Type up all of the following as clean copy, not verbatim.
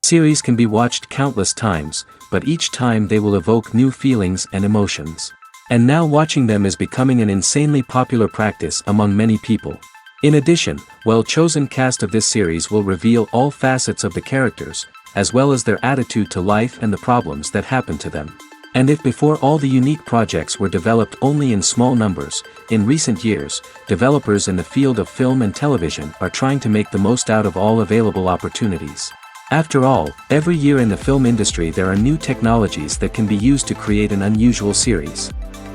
Series can be watched countless times, but each time they will evoke new feelings and emotions. And now watching them is becoming an insanely popular practice among many people. In addition, well-chosen cast of this series will reveal all facets of the characters, as well as their attitude to life and the problems that happen to them. And if before all the unique projects were developed only in small numbers, in recent years, developers in the field of film and television are trying to make the most out of all available opportunities. After all, every year in the film industry there are new technologies that can be used to create an unusual series.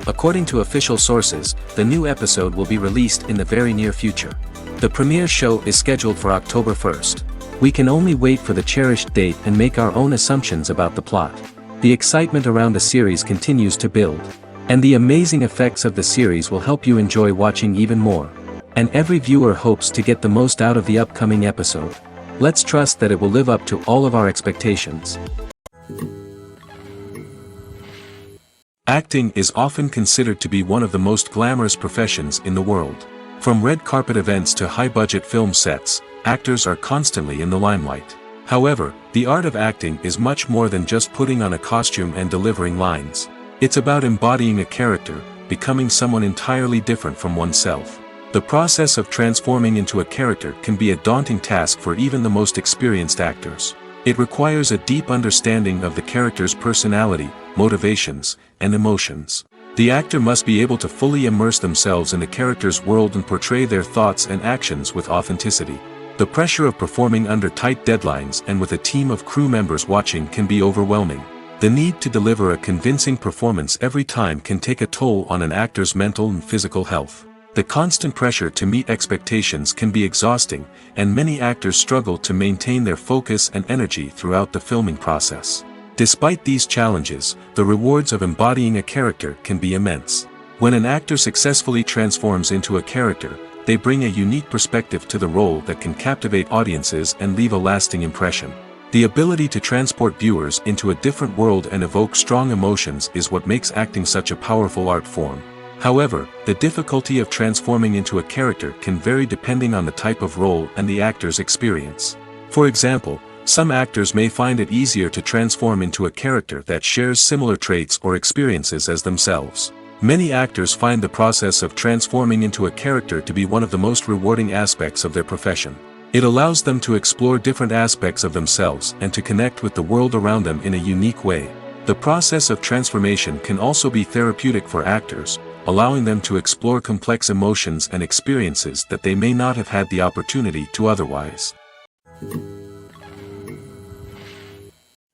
According to official sources, the new episode will be released in the very near future. The premiere show is scheduled for October 1st. We can only wait for the cherished date and make our own assumptions about the plot. The excitement around the series continues to build. And the amazing effects of the series will help you enjoy watching even more. And every viewer hopes to get the most out of the upcoming episode. Let's trust that it will live up to all of our expectations. Acting is often considered to be one of the most glamorous professions in the world. From red carpet events to high-budget film sets, actors are constantly in the limelight. However, the art of acting is much more than just putting on a costume and delivering lines. It's about embodying a character, becoming someone entirely different from oneself. The process of transforming into a character can be a daunting task for even the most experienced actors. It requires a deep understanding of the character's personality, motivations, and emotions. The actor must be able to fully immerse themselves in the character's world and portray their thoughts and actions with authenticity. The pressure of performing under tight deadlines and with a team of crew members watching can be overwhelming. The need to deliver a convincing performance every time can take a toll on an actor's mental and physical health. The constant pressure to meet expectations can be exhausting, and many actors struggle to maintain their focus and energy throughout the filming process. Despite these challenges, the rewards of embodying a character can be immense. When an actor successfully transforms into a character, they bring a unique perspective to the role that can captivate audiences and leave a lasting impression. The ability to transport viewers into a different world and evoke strong emotions is what makes acting such a powerful art form. However, the difficulty of transforming into a character can vary depending on the type of role and the actor's experience. For example, some actors may find it easier to transform into a character that shares similar traits or experiences as themselves. Many actors find the process of transforming into a character to be one of the most rewarding aspects of their profession. It allows them to explore different aspects of themselves and to connect with the world around them in a unique way. The process of transformation can also be therapeutic for actors, allowing them to explore complex emotions and experiences that they may not have had the opportunity to otherwise.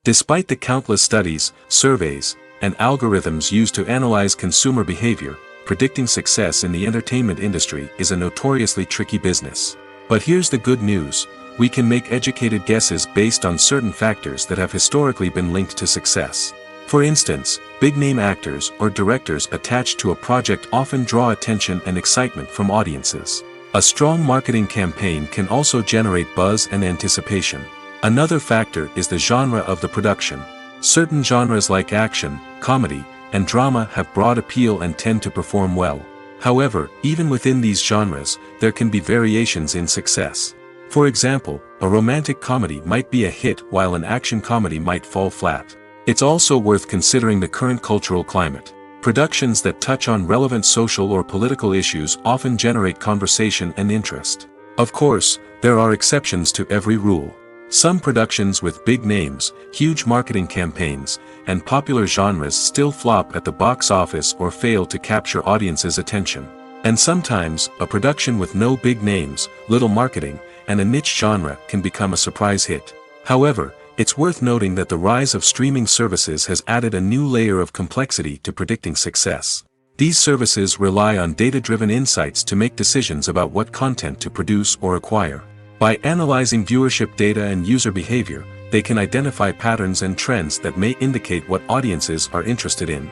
Despite the countless studies, surveys, and algorithms used to analyze consumer behavior, predicting success in the entertainment industry is a notoriously tricky business. But here's the good news: we can make educated guesses based on certain factors that have historically been linked to success. For instance, big-name actors or directors attached to a project often draw attention and excitement from audiences. A strong marketing campaign can also generate buzz and anticipation. Another factor is the genre of the production. Certain genres like action, comedy, and drama have broad appeal and tend to perform well. However, even within these genres, there can be variations in success. For example, a romantic comedy might be a hit while an action comedy might fall flat. It's also worth considering the current cultural climate. Productions that touch on relevant social or political issues often generate conversation and interest. Of course, there are exceptions to every rule. Some productions with big names, huge marketing campaigns, and popular genres still flop at the box office or fail to capture audiences' attention. And sometimes, a production with no big names, little marketing, and a niche genre can become a surprise hit. However, it's worth noting that the rise of streaming services has added a new layer of complexity to predicting success. These services rely on data-driven insights to make decisions about what content to produce or acquire. By analyzing viewership data and user behavior, they can identify patterns and trends that may indicate what audiences are interested in.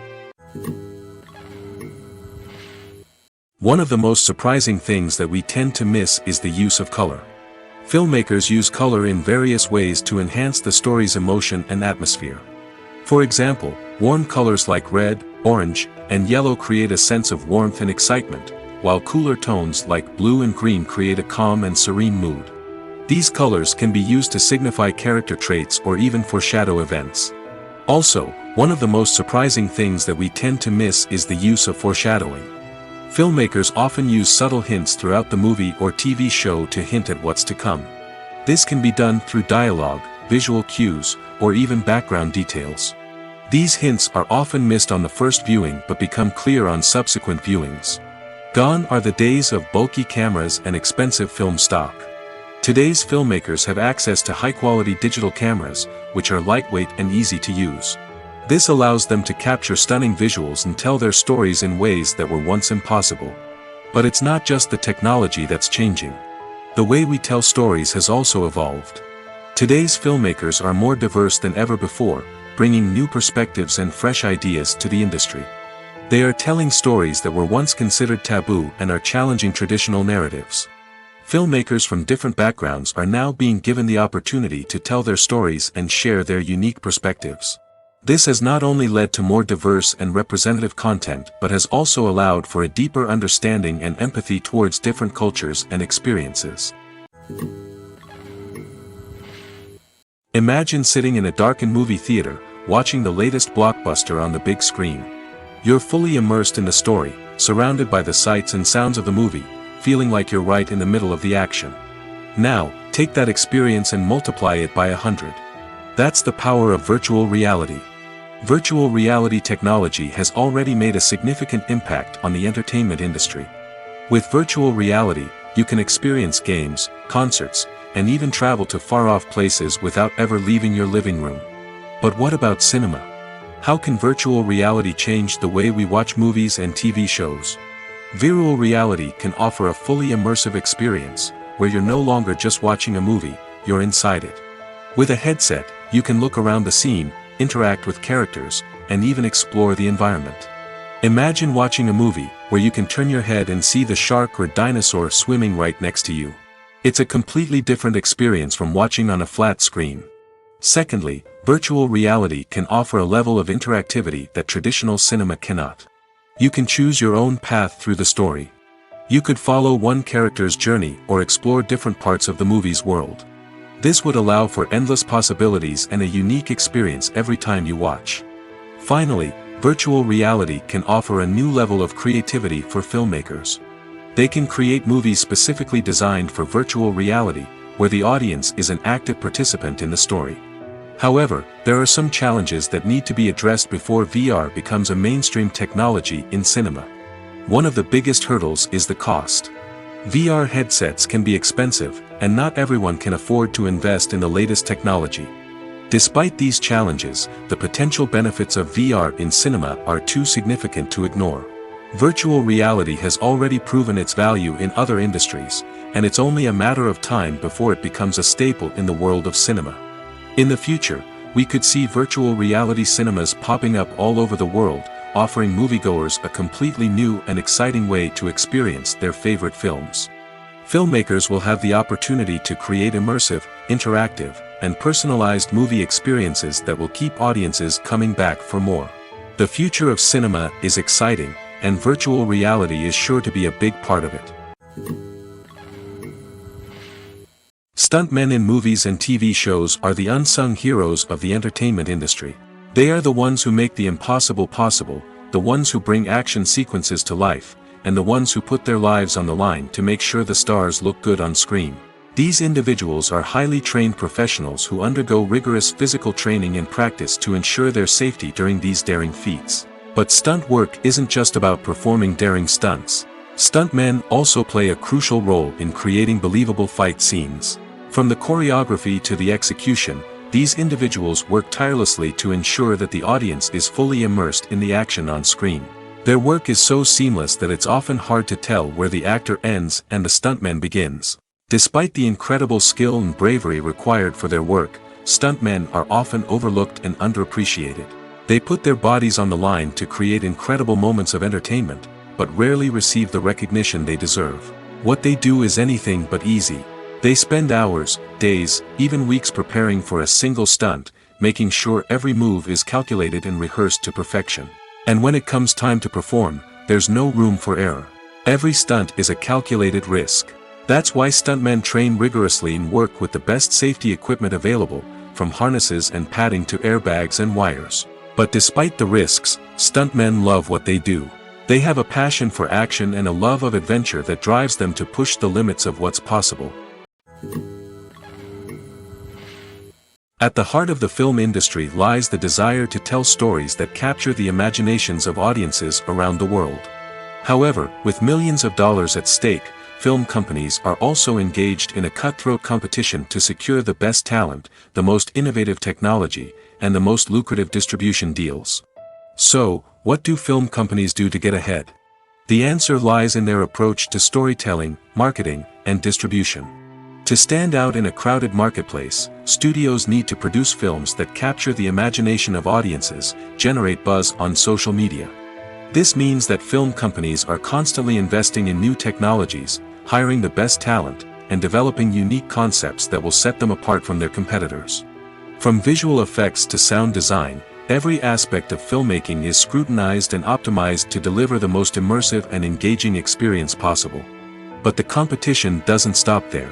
One of the most surprising things that we tend to miss is the use of color. Filmmakers use color in various ways to enhance the story's emotion and atmosphere. For example, warm colors like red, orange, and yellow create a sense of warmth and excitement, while cooler tones like blue and green create a calm and serene mood. These colors can be used to signify character traits or even foreshadow events. Also, one of the most surprising things that we tend to miss is the use of foreshadowing. Filmmakers often use subtle hints throughout the movie or TV show to hint at what's to come. This can be done through dialogue, visual cues, or even background details. These hints are often missed on the first viewing but become clear on subsequent viewings. Gone are the days of bulky cameras and expensive film stock. Today's filmmakers have access to high-quality digital cameras, which are lightweight and easy to use. This allows them to capture stunning visuals and tell their stories in ways that were once impossible. But it's not just the technology that's changing. The way we tell stories has also evolved. Today's filmmakers are more diverse than ever before, bringing new perspectives and fresh ideas to the industry. They are telling stories that were once considered taboo and are challenging traditional narratives. Filmmakers from different backgrounds are now being given the opportunity to tell their stories and share their unique perspectives. This has not only led to more diverse and representative content but has also allowed for a deeper understanding and empathy towards different cultures and experiences. Imagine sitting in a darkened movie theater, watching the latest blockbuster on the big screen. You're fully immersed in the story, surrounded by the sights and sounds of the movie, feeling like you're right in the middle of the action. Now, take that experience and multiply it by 100. That's the power of virtual reality. Virtual reality technology has already made a significant impact on the entertainment industry. With virtual reality, you can experience games, concerts, and even travel to far-off places without ever leaving your living room. But what about cinema? How can virtual reality change the way we watch movies and TV shows? Virtual reality can offer a fully immersive experience, where you're no longer just watching a movie, you're inside it. With a headset, you can look around the scene, interact with characters, and even explore the environment. Imagine watching a movie, where you can turn your head and see the shark or dinosaur swimming right next to you. It's a completely different experience from watching on a flat screen. Secondly, virtual reality can offer a level of interactivity that traditional cinema cannot. You can choose your own path through the story. You could follow one character's journey or explore different parts of the movie's world. This would allow for endless possibilities and a unique experience every time you watch. Finally, virtual reality can offer a new level of creativity for filmmakers. They can create movies specifically designed for virtual reality, where the audience is an active participant in the story. However, there are some challenges that need to be addressed before VR becomes a mainstream technology in cinema. One of the biggest hurdles is the cost. VR headsets can be expensive, and not everyone can afford to invest in the latest technology. Despite these challenges, the potential benefits of VR in cinema are too significant to ignore. Virtual reality has already proven its value in other industries, and it's only a matter of time before it becomes a staple in the world of cinema. In the future, we could see virtual reality cinemas popping up all over the world, offering moviegoers a completely new and exciting way to experience their favorite films. Filmmakers will have the opportunity to create immersive, interactive, and personalized movie experiences that will keep audiences coming back for more. The future of cinema is exciting, and virtual reality is sure to be a big part of it. Stuntmen in movies and TV shows are the unsung heroes of the entertainment industry. They are the ones who make the impossible possible, the ones who bring action sequences to life, and the ones who put their lives on the line to make sure the stars look good on screen. These individuals are highly trained professionals who undergo rigorous physical training and practice to ensure their safety during these daring feats. But stunt work isn't just about performing daring stunts. Stuntmen also play a crucial role in creating believable fight scenes. From the choreography to the execution, these individuals work tirelessly to ensure that the audience is fully immersed in the action on screen. Their work is so seamless that it's often hard to tell where the actor ends and the stuntman begins. Despite the incredible skill and bravery required for their work, stuntmen are often overlooked and underappreciated. They put their bodies on the line to create incredible moments of entertainment, but rarely receive the recognition they deserve. What they do is anything but easy. They spend hours, days, even weeks preparing for a single stunt, making sure every move is calculated and rehearsed to perfection. And when it comes time to perform, there's no room for error. Every stunt is a calculated risk. That's why stuntmen train rigorously and work with the best safety equipment available, from harnesses and padding to airbags and wires. But despite the risks, stuntmen love what they do. They have a passion for action and a love of adventure that drives them to push the limits of what's possible. At the heart of the film industry lies the desire to tell stories that capture the imaginations of audiences around the world. However, with millions of dollars at stake, film companies are also engaged in a cutthroat competition to secure the best talent, the most innovative technology, and the most lucrative distribution deals. So, what do film companies do to get ahead? The answer lies in their approach to storytelling, marketing, and distribution. To stand out in a crowded marketplace, studios need to produce films that capture the imagination of audiences, generate buzz on social media. This means that film companies are constantly investing in new technologies, hiring the best talent, and developing unique concepts that will set them apart from their competitors. From visual effects to sound design, every aspect of filmmaking is scrutinized and optimized to deliver the most immersive and engaging experience possible. But the competition doesn't stop there.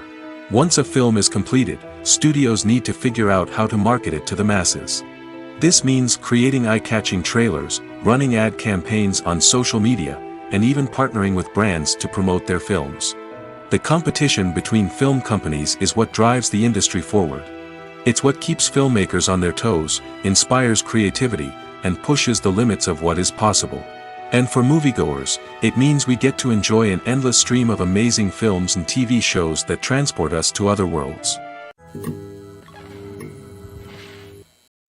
Once a film is completed, studios need to figure out how to market it to the masses. This means creating eye-catching trailers, running ad campaigns on social media, and even partnering with brands to promote their films. The competition between film companies is what drives the industry forward. It's what keeps filmmakers on their toes, inspires creativity, and pushes the limits of what is possible. And for moviegoers, it means we get to enjoy an endless stream of amazing films and TV shows that transport us to other worlds.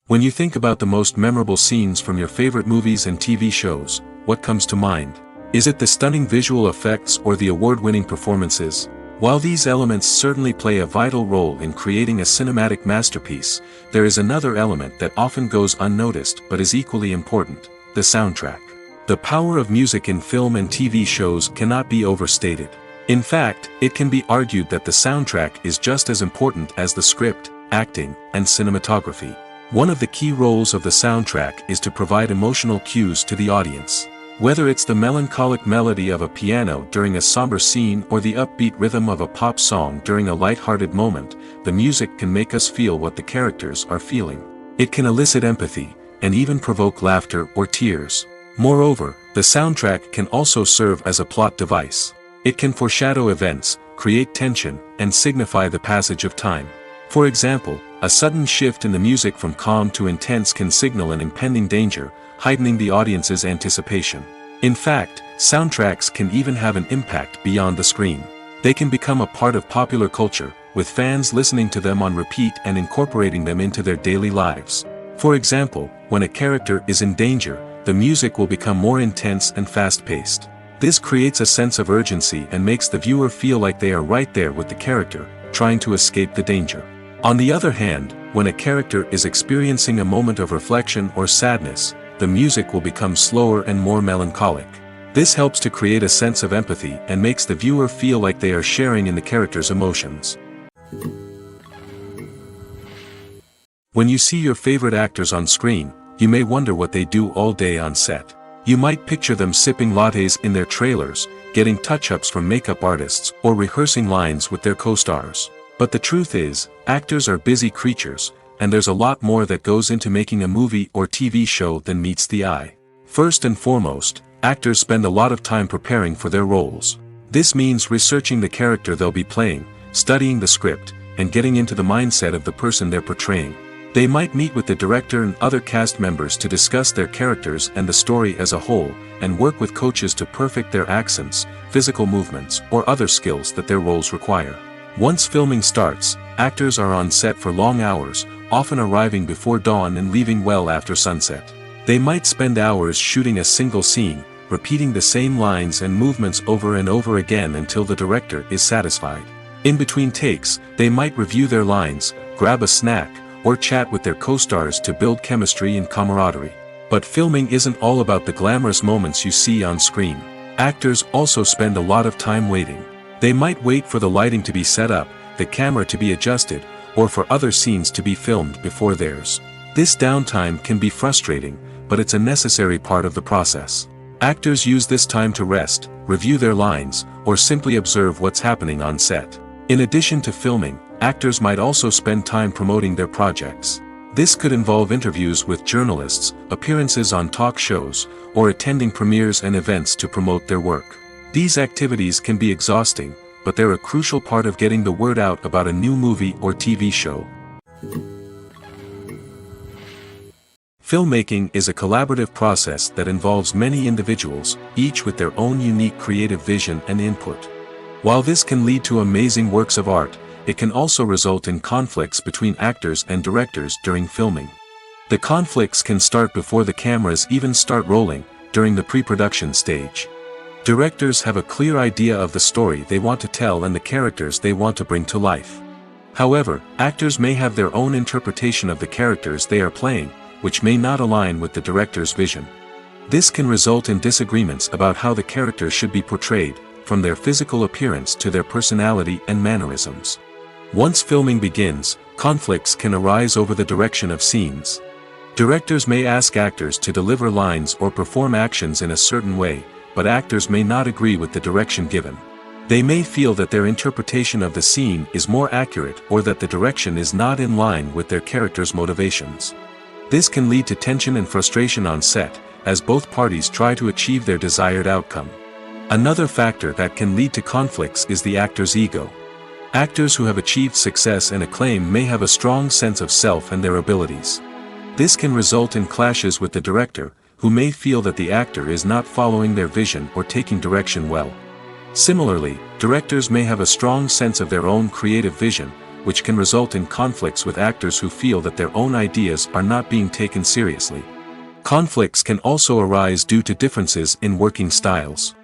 When you think about the most memorable scenes from your favorite movies and TV shows, what comes to mind? Is it the stunning visual effects or the award-winning performances? While these elements certainly play a vital role in creating a cinematic masterpiece, there is another element that often goes unnoticed but is equally important: the soundtrack. The power of music in film and TV shows cannot be overstated. In fact, it can be argued that the soundtrack is just as important as the script, acting, and cinematography. One of the key roles of the soundtrack is to provide emotional cues to the audience. Whether it's the melancholic melody of a piano during a somber scene or the upbeat rhythm of a pop song during a light-hearted moment, the music can make us feel what the characters are feeling. It can elicit empathy, and even provoke laughter or tears. Moreover, the soundtrack can also serve as a plot device. It can foreshadow events, create tension, and signify the passage of time. For example, a sudden shift in the music from calm to intense can signal an impending danger, heightening the audience's anticipation. In fact, soundtracks can even have an impact beyond the screen. They can become a part of popular culture, with fans listening to them on repeat and incorporating them into their daily lives. For example, when a character is in danger, the music will become more intense and fast-paced. This creates a sense of urgency and makes the viewer feel like they are right there with the character, trying to escape the danger. On the other hand, when a character is experiencing a moment of reflection or sadness, the music will become slower and more melancholic. This helps to create a sense of empathy and makes the viewer feel like they are sharing in the character's emotions. When you see your favorite actors on screen, you may wonder what they do all day on set. You might picture them sipping lattes in their trailers, getting touch-ups from makeup artists, or rehearsing lines with their co-stars. But the truth is, actors are busy creatures, and there's a lot more that goes into making a movie or TV show than meets the eye. First and foremost, actors spend a lot of time preparing for their roles. This means researching the character they'll be playing, studying the script, and getting into the mindset of the person they're portraying. They might meet with the director and other cast members to discuss their characters and the story as a whole, and work with coaches to perfect their accents, physical movements, or other skills that their roles require. Once filming starts, actors are on set for long hours, often arriving before dawn and leaving well after sunset. They might spend hours shooting a single scene, repeating the same lines and movements over and over again until the director is satisfied. In between takes, they might review their lines, grab a snack, or chat with their co-stars to build chemistry and camaraderie. But filming isn't all about the glamorous moments you see on screen. Actors also spend a lot of time waiting. They might wait for the lighting to be set up, the camera to be adjusted, or for other scenes to be filmed before theirs. This downtime can be frustrating, but it's a necessary part of the process. Actors use this time to rest, review their lines, or simply observe what's happening on set. In addition to filming, actors might also spend time promoting their projects. This could involve interviews with journalists, appearances on talk shows, or attending premieres and events to promote their work. These activities can be exhausting, but they're a crucial part of getting the word out about a new movie or TV show. Filmmaking is a collaborative process that involves many individuals, each with their own unique creative vision and input. While this can lead to amazing works of art, it can also result in conflicts between actors and directors during filming. The conflicts can start before the cameras even start rolling, during the pre-production stage. Directors have a clear idea of the story they want to tell and the characters they want to bring to life. However, actors may have their own interpretation of the characters they are playing, which may not align with the director's vision. This can result in disagreements about how the characters should be portrayed, from their physical appearance to their personality and mannerisms. Once filming begins, conflicts can arise over the direction of scenes. Directors may ask actors to deliver lines or perform actions in a certain way, but actors may not agree with the direction given. They may feel that their interpretation of the scene is more accurate or that the direction is not in line with their character's motivations. This can lead to tension and frustration on set, as both parties try to achieve their desired outcome. Another factor that can lead to conflicts is the actor's ego. Actors who have achieved success and acclaim may have a strong sense of self and their abilities. This can result in clashes with the director, who may feel that the actor is not following their vision or taking direction well. Similarly, directors may have a strong sense of their own creative vision, which can result in conflicts with actors who feel that their own ideas are not being taken seriously. Conflicts can also arise due to differences in working styles.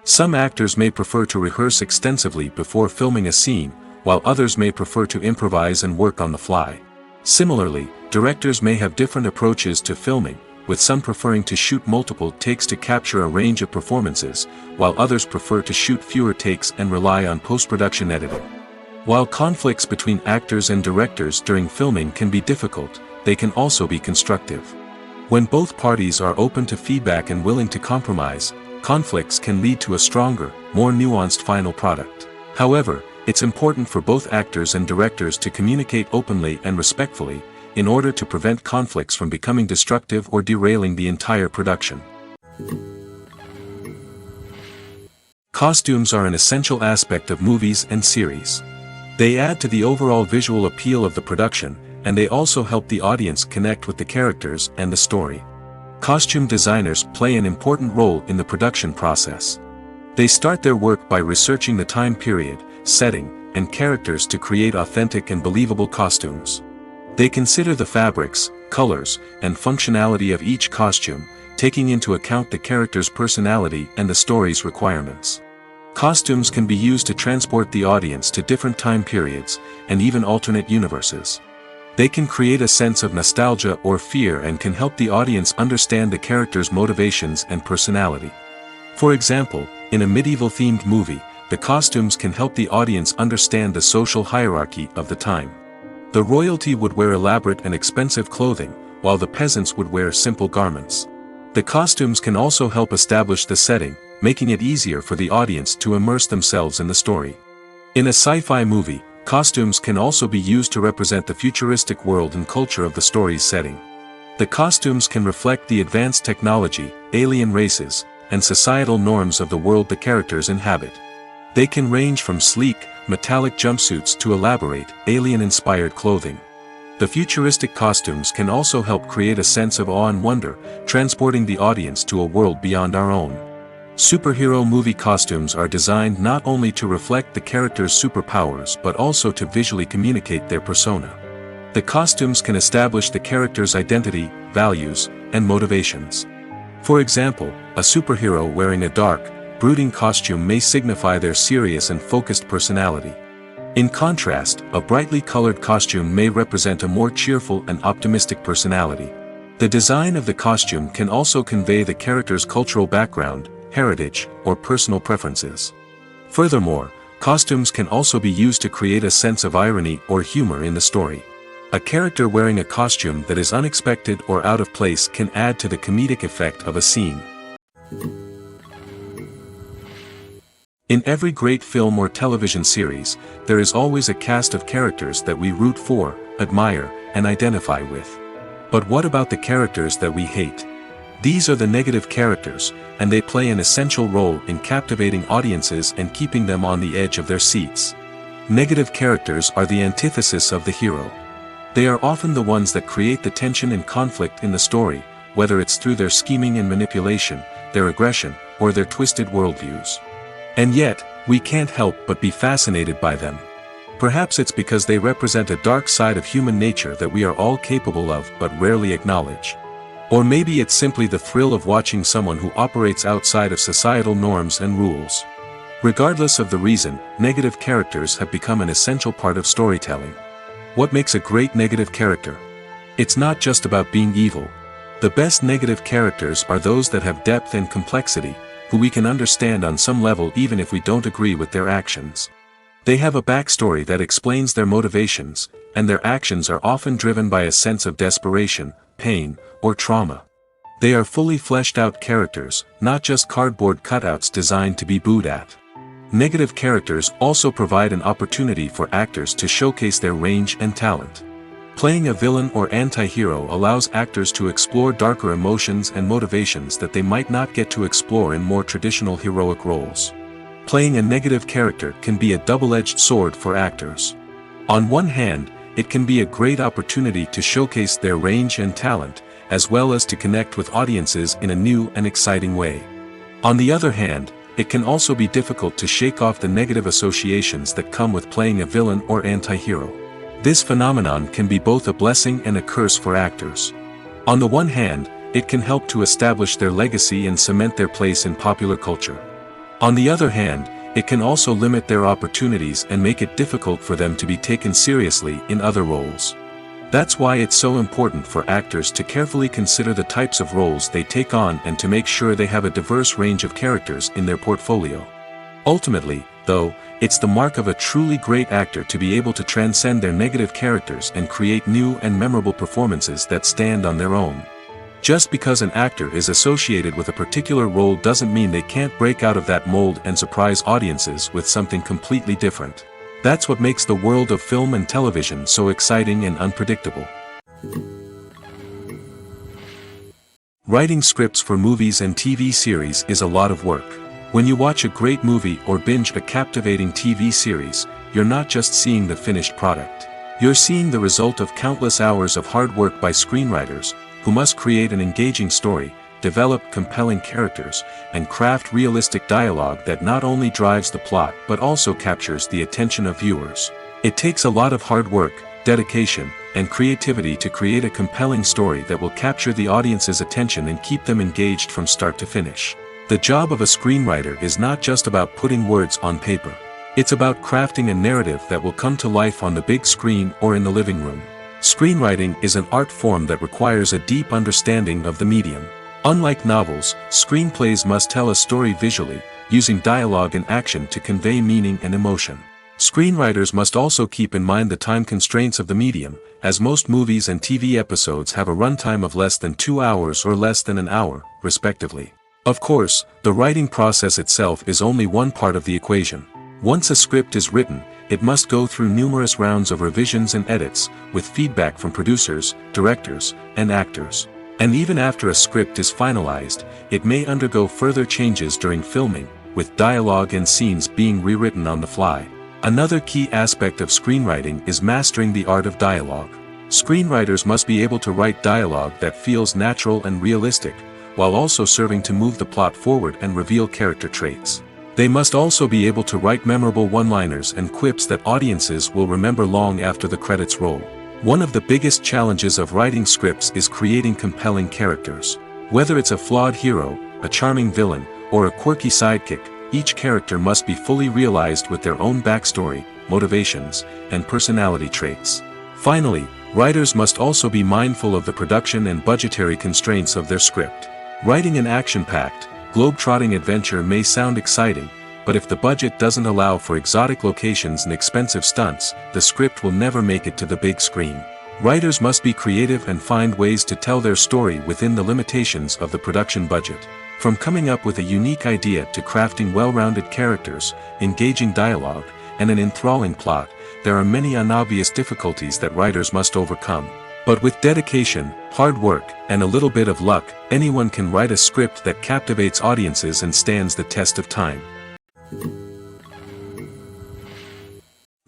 Some actors may prefer to rehearse extensively before filming a scene, while others may prefer to improvise and work on the fly. Similarly, directors may have different approaches to filming, with some preferring to shoot multiple takes to capture a range of performances, while others prefer to shoot fewer takes and rely on post-production editing. While conflicts between actors and directors during filming can be difficult, they can also be constructive. When both parties are open to feedback and willing to compromise, conflicts can lead to a stronger, more nuanced final product. However, it's important for both actors and directors to communicate openly and respectfully, in order to prevent conflicts from becoming destructive or derailing the entire production. Costumes are an essential aspect of movies and series. They add to the overall visual appeal of the production, and they also help the audience connect with the characters and the story. Costume designers play an important role in the production process. They start their work by researching the time period, setting, and characters to create authentic and believable costumes. They consider the fabrics, colors, and functionality of each costume, taking into account the character's personality and the story's requirements. Costumes can be used to transport the audience to different time periods, and even alternate universes. They can create a sense of nostalgia or fear and can help the audience understand the character's motivations and personality. For example, in a medieval-themed movie, the costumes can help the audience understand the social hierarchy of the time. The royalty would wear elaborate and expensive clothing, while the peasants would wear simple garments. The costumes can also help establish the setting, making it easier for the audience to immerse themselves in the story. In a sci-fi movie, costumes can also be used to represent the futuristic world and culture of the story's setting. The costumes can reflect the advanced technology, alien races, and societal norms of the world the characters inhabit. They can range from sleek, metallic jumpsuits to elaborate, alien-inspired clothing. The futuristic costumes can also help create a sense of awe and wonder, transporting the audience to a world beyond our own. Superhero movie costumes are designed not only to reflect the character's superpowers but also to visually communicate their persona. The costumes can establish the character's identity, values, and motivations. For example, a superhero wearing a dark, brooding costume may signify their serious and focused personality. In contrast, a brightly colored costume may represent a more cheerful and optimistic personality. The design of the costume can also convey the character's cultural background, heritage, or personal preferences. Furthermore, costumes can also be used to create a sense of irony or humor in the story. A character wearing a costume that is unexpected or out of place can add to the comedic effect of a scene. In every great film or television series, there is always a cast of characters that we root for, admire, and identify with. But what about the characters that we hate? These are the negative characters, and they play an essential role in captivating audiences and keeping them on the edge of their seats. Negative characters are the antithesis of the hero. They are often the ones that create the tension and conflict in the story, whether it's through their scheming and manipulation, their aggression, or their twisted worldviews. And yet, we can't help but be fascinated by them. Perhaps it's because they represent a dark side of human nature that we are all capable of but rarely acknowledge. Or maybe it's simply the thrill of watching someone who operates outside of societal norms and rules. Regardless of the reason, negative characters have become an essential part of storytelling. What makes a great negative character? It's not just about being evil. The best negative characters are those that have depth and complexity, who we can understand on some level even if we don't agree with their actions. They have a backstory that explains their motivations, and their actions are often driven by a sense of desperation, pain, or trauma. They are fully fleshed out characters, not just cardboard cutouts designed to be booed at. Negative characters also provide an opportunity for actors to showcase their range and talent. Playing a villain or anti-hero allows actors to explore darker emotions and motivations that they might not get to explore in more traditional heroic roles. Playing a negative character can be a double-edged sword for actors. On one hand, it can be a great opportunity to showcase their range and talent, as well as to connect with audiences in a new and exciting way. On the other hand, it can also be difficult to shake off the negative associations that come with playing a villain or anti-hero. This phenomenon can be both a blessing and a curse for actors. On the one hand, it can help to establish their legacy and cement their place in popular culture. On the other hand, it can also limit their opportunities and make it difficult for them to be taken seriously in other roles. That's why it's so important for actors to carefully consider the types of roles they take on and to make sure they have a diverse range of characters in their portfolio. Ultimately, though, it's the mark of a truly great actor to be able to transcend their negative characters and create new and memorable performances that stand on their own. Just because an actor is associated with a particular role doesn't mean they can't break out of that mold and surprise audiences with something completely different. That's what makes the world of film and television so exciting and unpredictable. Writing scripts for movies and TV series is a lot of work. When you watch a great movie or binge a captivating TV series, you're not just seeing the finished product. You're seeing the result of countless hours of hard work by screenwriters, who must create an engaging story, develop compelling characters, and craft realistic dialogue that not only drives the plot but also captures the attention of viewers. It takes a lot of hard work, dedication, and creativity to create a compelling story that will capture the audience's attention and keep them engaged from start to finish. The job of a screenwriter is not just about putting words on paper. It's about crafting a narrative that will come to life on the big screen or in the living room. Screenwriting is an art form that requires a deep understanding of the medium. Unlike novels, screenplays must tell a story visually, using dialogue and action to convey meaning and emotion. Screenwriters must also keep in mind the time constraints of the medium, as most movies and TV episodes have a runtime of less than 2 hours or less than an hour, respectively. Of course, the writing process itself is only one part of the equation. Once a script is written, it must go through numerous rounds of revisions and edits, with feedback from producers, directors, and actors. And even after a script is finalized, it may undergo further changes during filming, with dialogue and scenes being rewritten on the fly. Another key aspect of screenwriting is mastering the art of dialogue. Screenwriters must be able to write dialogue that feels natural and realistic, while also serving to move the plot forward and reveal character traits. They must also be able to write memorable one-liners and quips that audiences will remember long after the credits roll. One of the biggest challenges of writing scripts is creating compelling characters. Whether it's a flawed hero, a charming villain, or a quirky sidekick, each character must be fully realized with their own backstory, motivations, and personality traits. Finally, writers must also be mindful of the production and budgetary constraints of their script. Writing an action-packed, globe-trotting adventure may sound exciting, but if the budget doesn't allow for exotic locations and expensive stunts, the script will never make it to the big screen. Writers must be creative and find ways to tell their story within the limitations of the production budget. From coming up with a unique idea to crafting well-rounded characters, engaging dialogue, and an enthralling plot, there are many unobvious difficulties that writers must overcome. But with dedication, hard work, and a little bit of luck, anyone can write a script that captivates audiences and stands the test of time.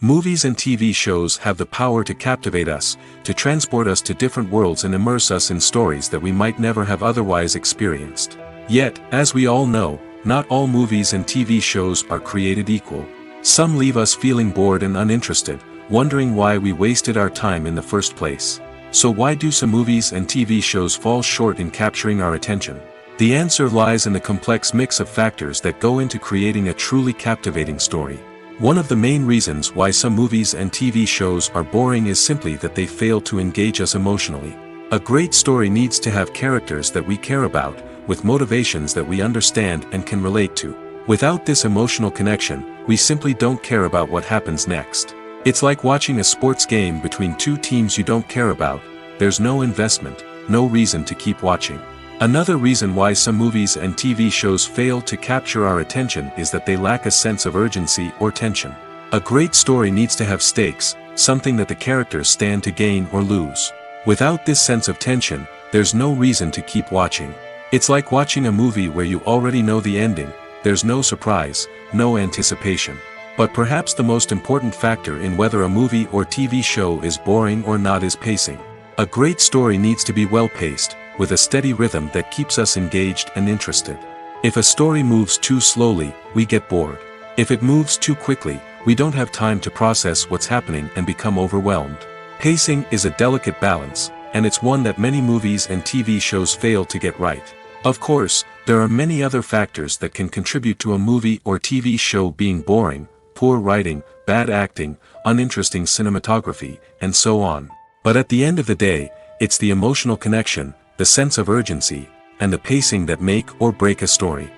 Movies and TV shows have the power to captivate us, to transport us to different worlds and immerse us in stories that we might never have otherwise experienced. Yet, as we all know, not all movies and TV shows are created equal. Some leave us feeling bored and uninterested, wondering why we wasted our time in the first place. So why do some movies and TV shows fall short in capturing our attention? The answer lies in the complex mix of factors that go into creating a truly captivating story. One of the main reasons why some movies and TV shows are boring is simply that they fail to engage us emotionally. A great story needs to have characters that we care about, with motivations that we understand and can relate to. Without this emotional connection, we simply don't care about what happens next. It's like watching a sports game between two teams you don't care about. There's no investment, no reason to keep watching. Another reason why some movies and TV shows fail to capture our attention is that they lack a sense of urgency or tension. A great story needs to have stakes, something that the characters stand to gain or lose. Without this sense of tension, there's no reason to keep watching. It's like watching a movie where you already know the ending. There's no surprise, no anticipation. But perhaps the most important factor in whether a movie or TV show is boring or not is pacing. A great story needs to be well-paced, with a steady rhythm that keeps us engaged and interested. If a story moves too slowly, we get bored. If it moves too quickly, we don't have time to process what's happening and become overwhelmed. Pacing is a delicate balance, and it's one that many movies and TV shows fail to get right. Of course, there are many other factors that can contribute to a movie or TV show being boring: poor writing, bad acting, uninteresting cinematography, and so on. But at the end of the day, it's the emotional connection, the sense of urgency, and the pacing that make or break a story.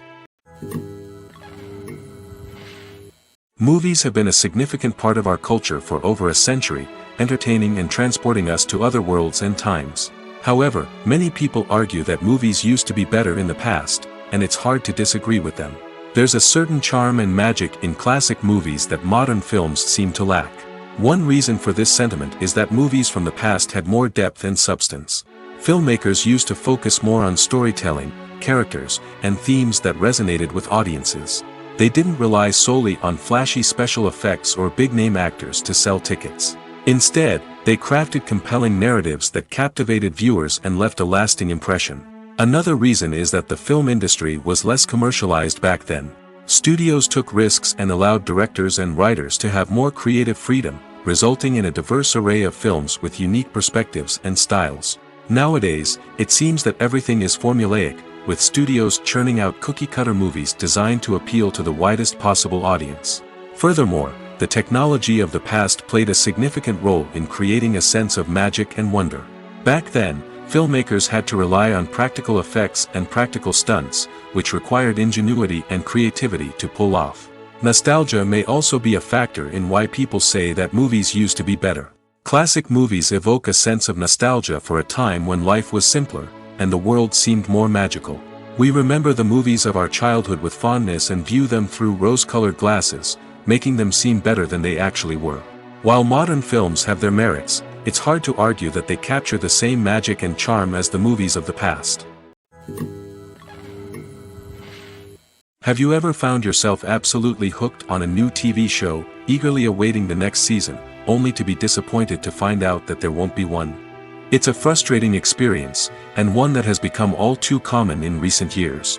Movies have been a significant part of our culture for over a century, entertaining and transporting us to other worlds and times. However, many people argue that movies used to be better in the past, and it's hard to disagree with them. There's a certain charm and magic in classic movies that modern films seem to lack. One reason for this sentiment is that movies from the past had more depth and substance. Filmmakers used to focus more on storytelling, characters, and themes that resonated with audiences. They didn't rely solely on flashy special effects or big-name actors to sell tickets. Instead, they crafted compelling narratives that captivated viewers and left a lasting impression. Another reason is that the film industry was less commercialized back then. Studios took risks and allowed directors and writers to have more creative freedom, resulting in a diverse array of films with unique perspectives and styles. Nowadays, it seems that everything is formulaic, with studios churning out cookie-cutter movies designed to appeal to the widest possible audience. Furthermore, the technology of the past played a significant role in creating a sense of magic and wonder. Back then, filmmakers had to rely on practical effects and practical stunts, which required ingenuity and creativity to pull off. Nostalgia may also be a factor in why people say that movies used to be better. Classic movies evoke a sense of nostalgia for a time when life was simpler, and the world seemed more magical. We remember the movies of our childhood with fondness and view them through rose-colored glasses, making them seem better than they actually were. While modern films have their merits, it's hard to argue that they capture the same magic and charm as the movies of the past. Have you ever found yourself absolutely hooked on a new TV show, eagerly awaiting the next season, only to be disappointed to find out that there won't be one? It's a frustrating experience, and one that has become all too common in recent years.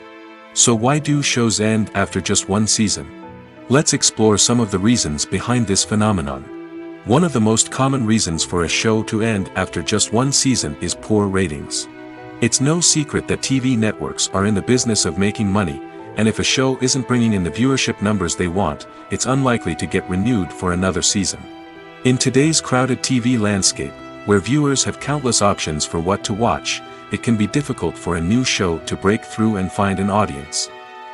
So why do shows end after just one season? Let's explore some of the reasons behind this phenomenon. One of the most common reasons for a show to end after just one season is poor ratings. It's no secret that TV networks are in the business of making money, and if a show isn't bringing in the viewership numbers they want, it's unlikely to get renewed for another season. In today's crowded TV landscape, where viewers have countless options for what to watch, it can be difficult for a new show to break through and find an audience.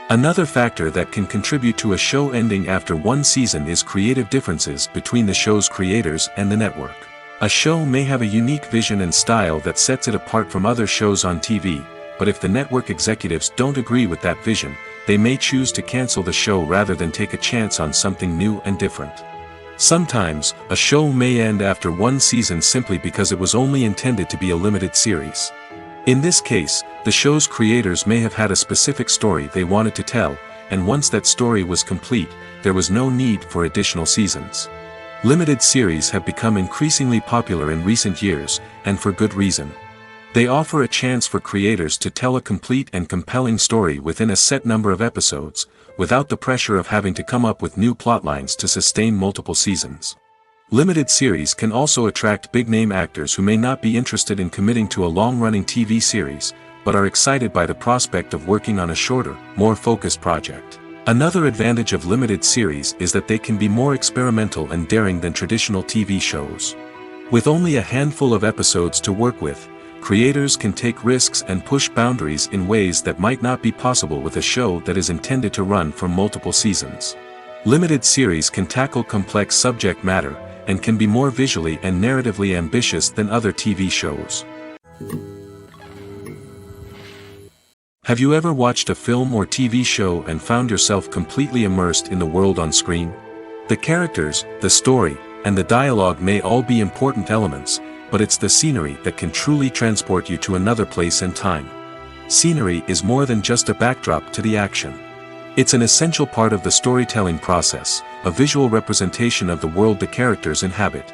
Another factor that can contribute to a show ending after one season is creative differences between the show's creators and the network. A show may have a unique vision and style that sets it apart from other shows on TV, but if the network executives don't agree with that vision, they may choose to cancel the show rather than take a chance on something new and different. Sometimes, a show may end after one season simply because it was only intended to be a limited series. In this case, the show's creators may have had a specific story they wanted to tell, and once that story was complete, there was no need for additional seasons. Limited series have become increasingly popular in recent years, and for good reason. They offer a chance for creators to tell a complete and compelling story within a set number of episodes, without the pressure of having to come up with new plotlines to sustain multiple seasons. Limited series can also attract big-name actors who may not be interested in committing to a long-running TV series, but are excited by the prospect of working on a shorter, more focused project. Another advantage of limited series is that they can be more experimental and daring than traditional TV shows. With only a handful of episodes to work with, creators can take risks and push boundaries in ways that might not be possible with a show that is intended to run for multiple seasons. Limited series can tackle complex subject matter, and can be more visually and narratively ambitious than other TV shows. Have you ever watched a film or TV show and found yourself completely immersed in the world on screen? The characters, the story, and the dialogue may all be important elements, but it's the scenery that can truly transport you to another place and time. Scenery is more than just a backdrop to the action. It's an essential part of the storytelling process, a visual representation of the world the characters inhabit.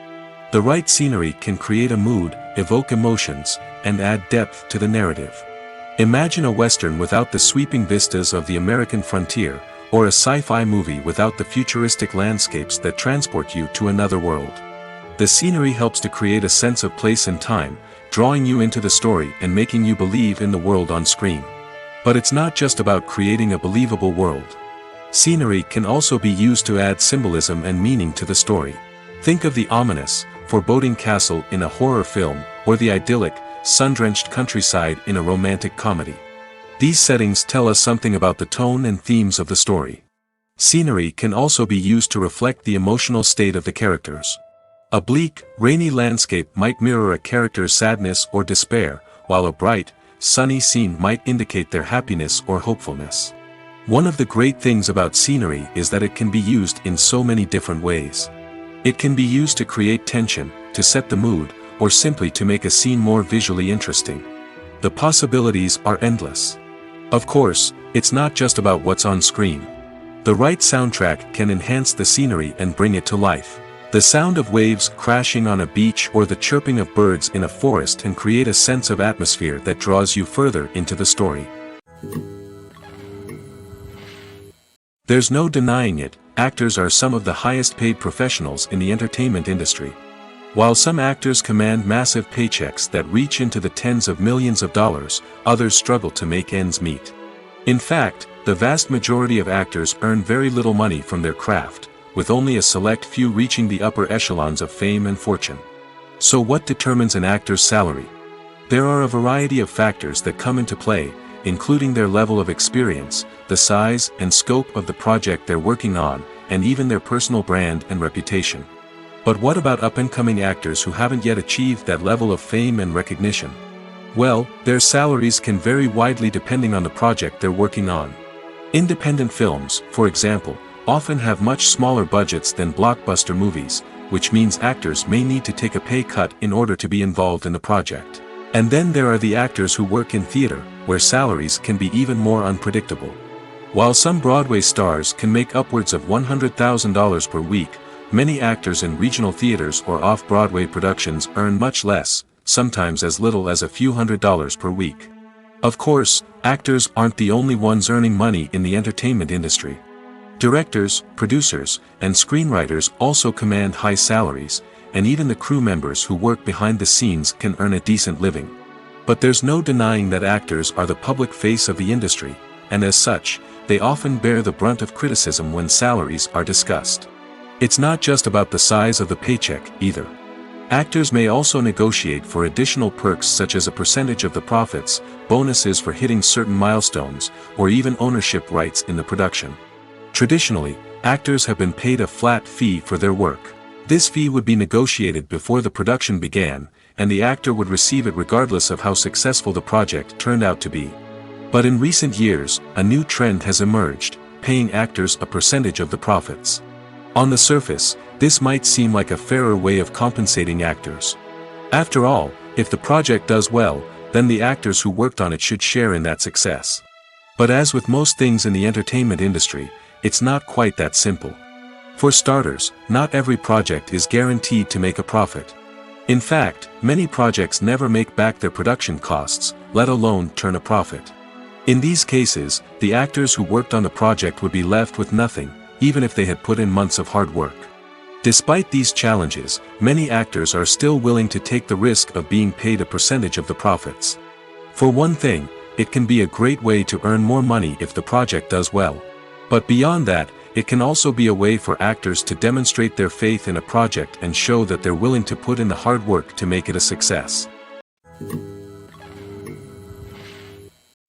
The right scenery can create a mood, evoke emotions, and add depth to the narrative. Imagine a Western without the sweeping vistas of the American frontier, or a sci-fi movie without the futuristic landscapes that transport you to another world. The scenery helps to create a sense of place and time, drawing you into the story and making you believe in the world on screen. But it's not just about creating a believable world. Scenery can also be used to add symbolism and meaning to the story. Think of the ominous, foreboding castle in a horror film, or the idyllic, sun-drenched countryside in a romantic comedy. These settings tell us something about the tone and themes of the story. Scenery can also be used to reflect the emotional state of the characters. A bleak, rainy landscape might mirror a character's sadness or despair, while a bright, sunny scene might indicate their happiness or hopefulness. One of the great things about scenery is that it can be used in so many different ways. It can be used to create tension, to set the mood, or simply to make a scene more visually interesting. The possibilities are endless. Of course, it's not just about what's on screen. The right soundtrack can enhance the scenery and bring it to life. The sound of waves crashing on a beach or the chirping of birds in a forest can create a sense of atmosphere that draws you further into the story. There's no denying it, actors are some of the highest paid professionals in the entertainment industry. While some actors command massive paychecks that reach into the tens of millions of dollars, others struggle to make ends meet. In fact, the vast majority of actors earn very little money from their craft, with only a select few reaching the upper echelons of fame and fortune. So what determines an actor's salary? There are a variety of factors that come into play, including their level of experience, the size and scope of the project they're working on, and even their personal brand and reputation. But what about up-and-coming actors who haven't yet achieved that level of fame and recognition? Well, their salaries can vary widely depending on the project they're working on. Independent films, for example, often have much smaller budgets than blockbuster movies, which means actors may need to take a pay cut in order to be involved in the project. And then there are the actors who work in theater, where salaries can be even more unpredictable. While some Broadway stars can make upwards of $100,000 per week, many actors in regional theaters or off-Broadway productions earn much less, sometimes as little as a few $100s per week. Of course, actors aren't the only ones earning money in the entertainment industry. Directors, producers, and screenwriters also command high salaries, and even the crew members who work behind the scenes can earn a decent living. But there's no denying that actors are the public face of the industry, and as such, they often bear the brunt of criticism when salaries are discussed. It's not just about the size of the paycheck, either. Actors may also negotiate for additional perks such as a percentage of the profits, bonuses for hitting certain milestones, or even ownership rights in the production. Traditionally, actors have been paid a flat fee for their work. This fee would be negotiated before the production began, and the actor would receive it regardless of how successful the project turned out to be. But in recent years, a new trend has emerged, paying actors a percentage of the profits. On the surface, this might seem like a fairer way of compensating actors. After all, if the project does well, then the actors who worked on it should share in that success. But as with most things in the entertainment industry, it's not quite that simple. For starters, not every project is guaranteed to make a profit. In fact, many projects never make back their production costs, let alone turn a profit. In these cases, the actors who worked on the project would be left with nothing, even if they had put in months of hard work. Despite these challenges, many actors are still willing to take the risk of being paid a percentage of the profits. For one thing, it can be a great way to earn more money if the project does well. But beyond that, it can also be a way for actors to demonstrate their faith in a project and show that they're willing to put in the hard work to make it a success.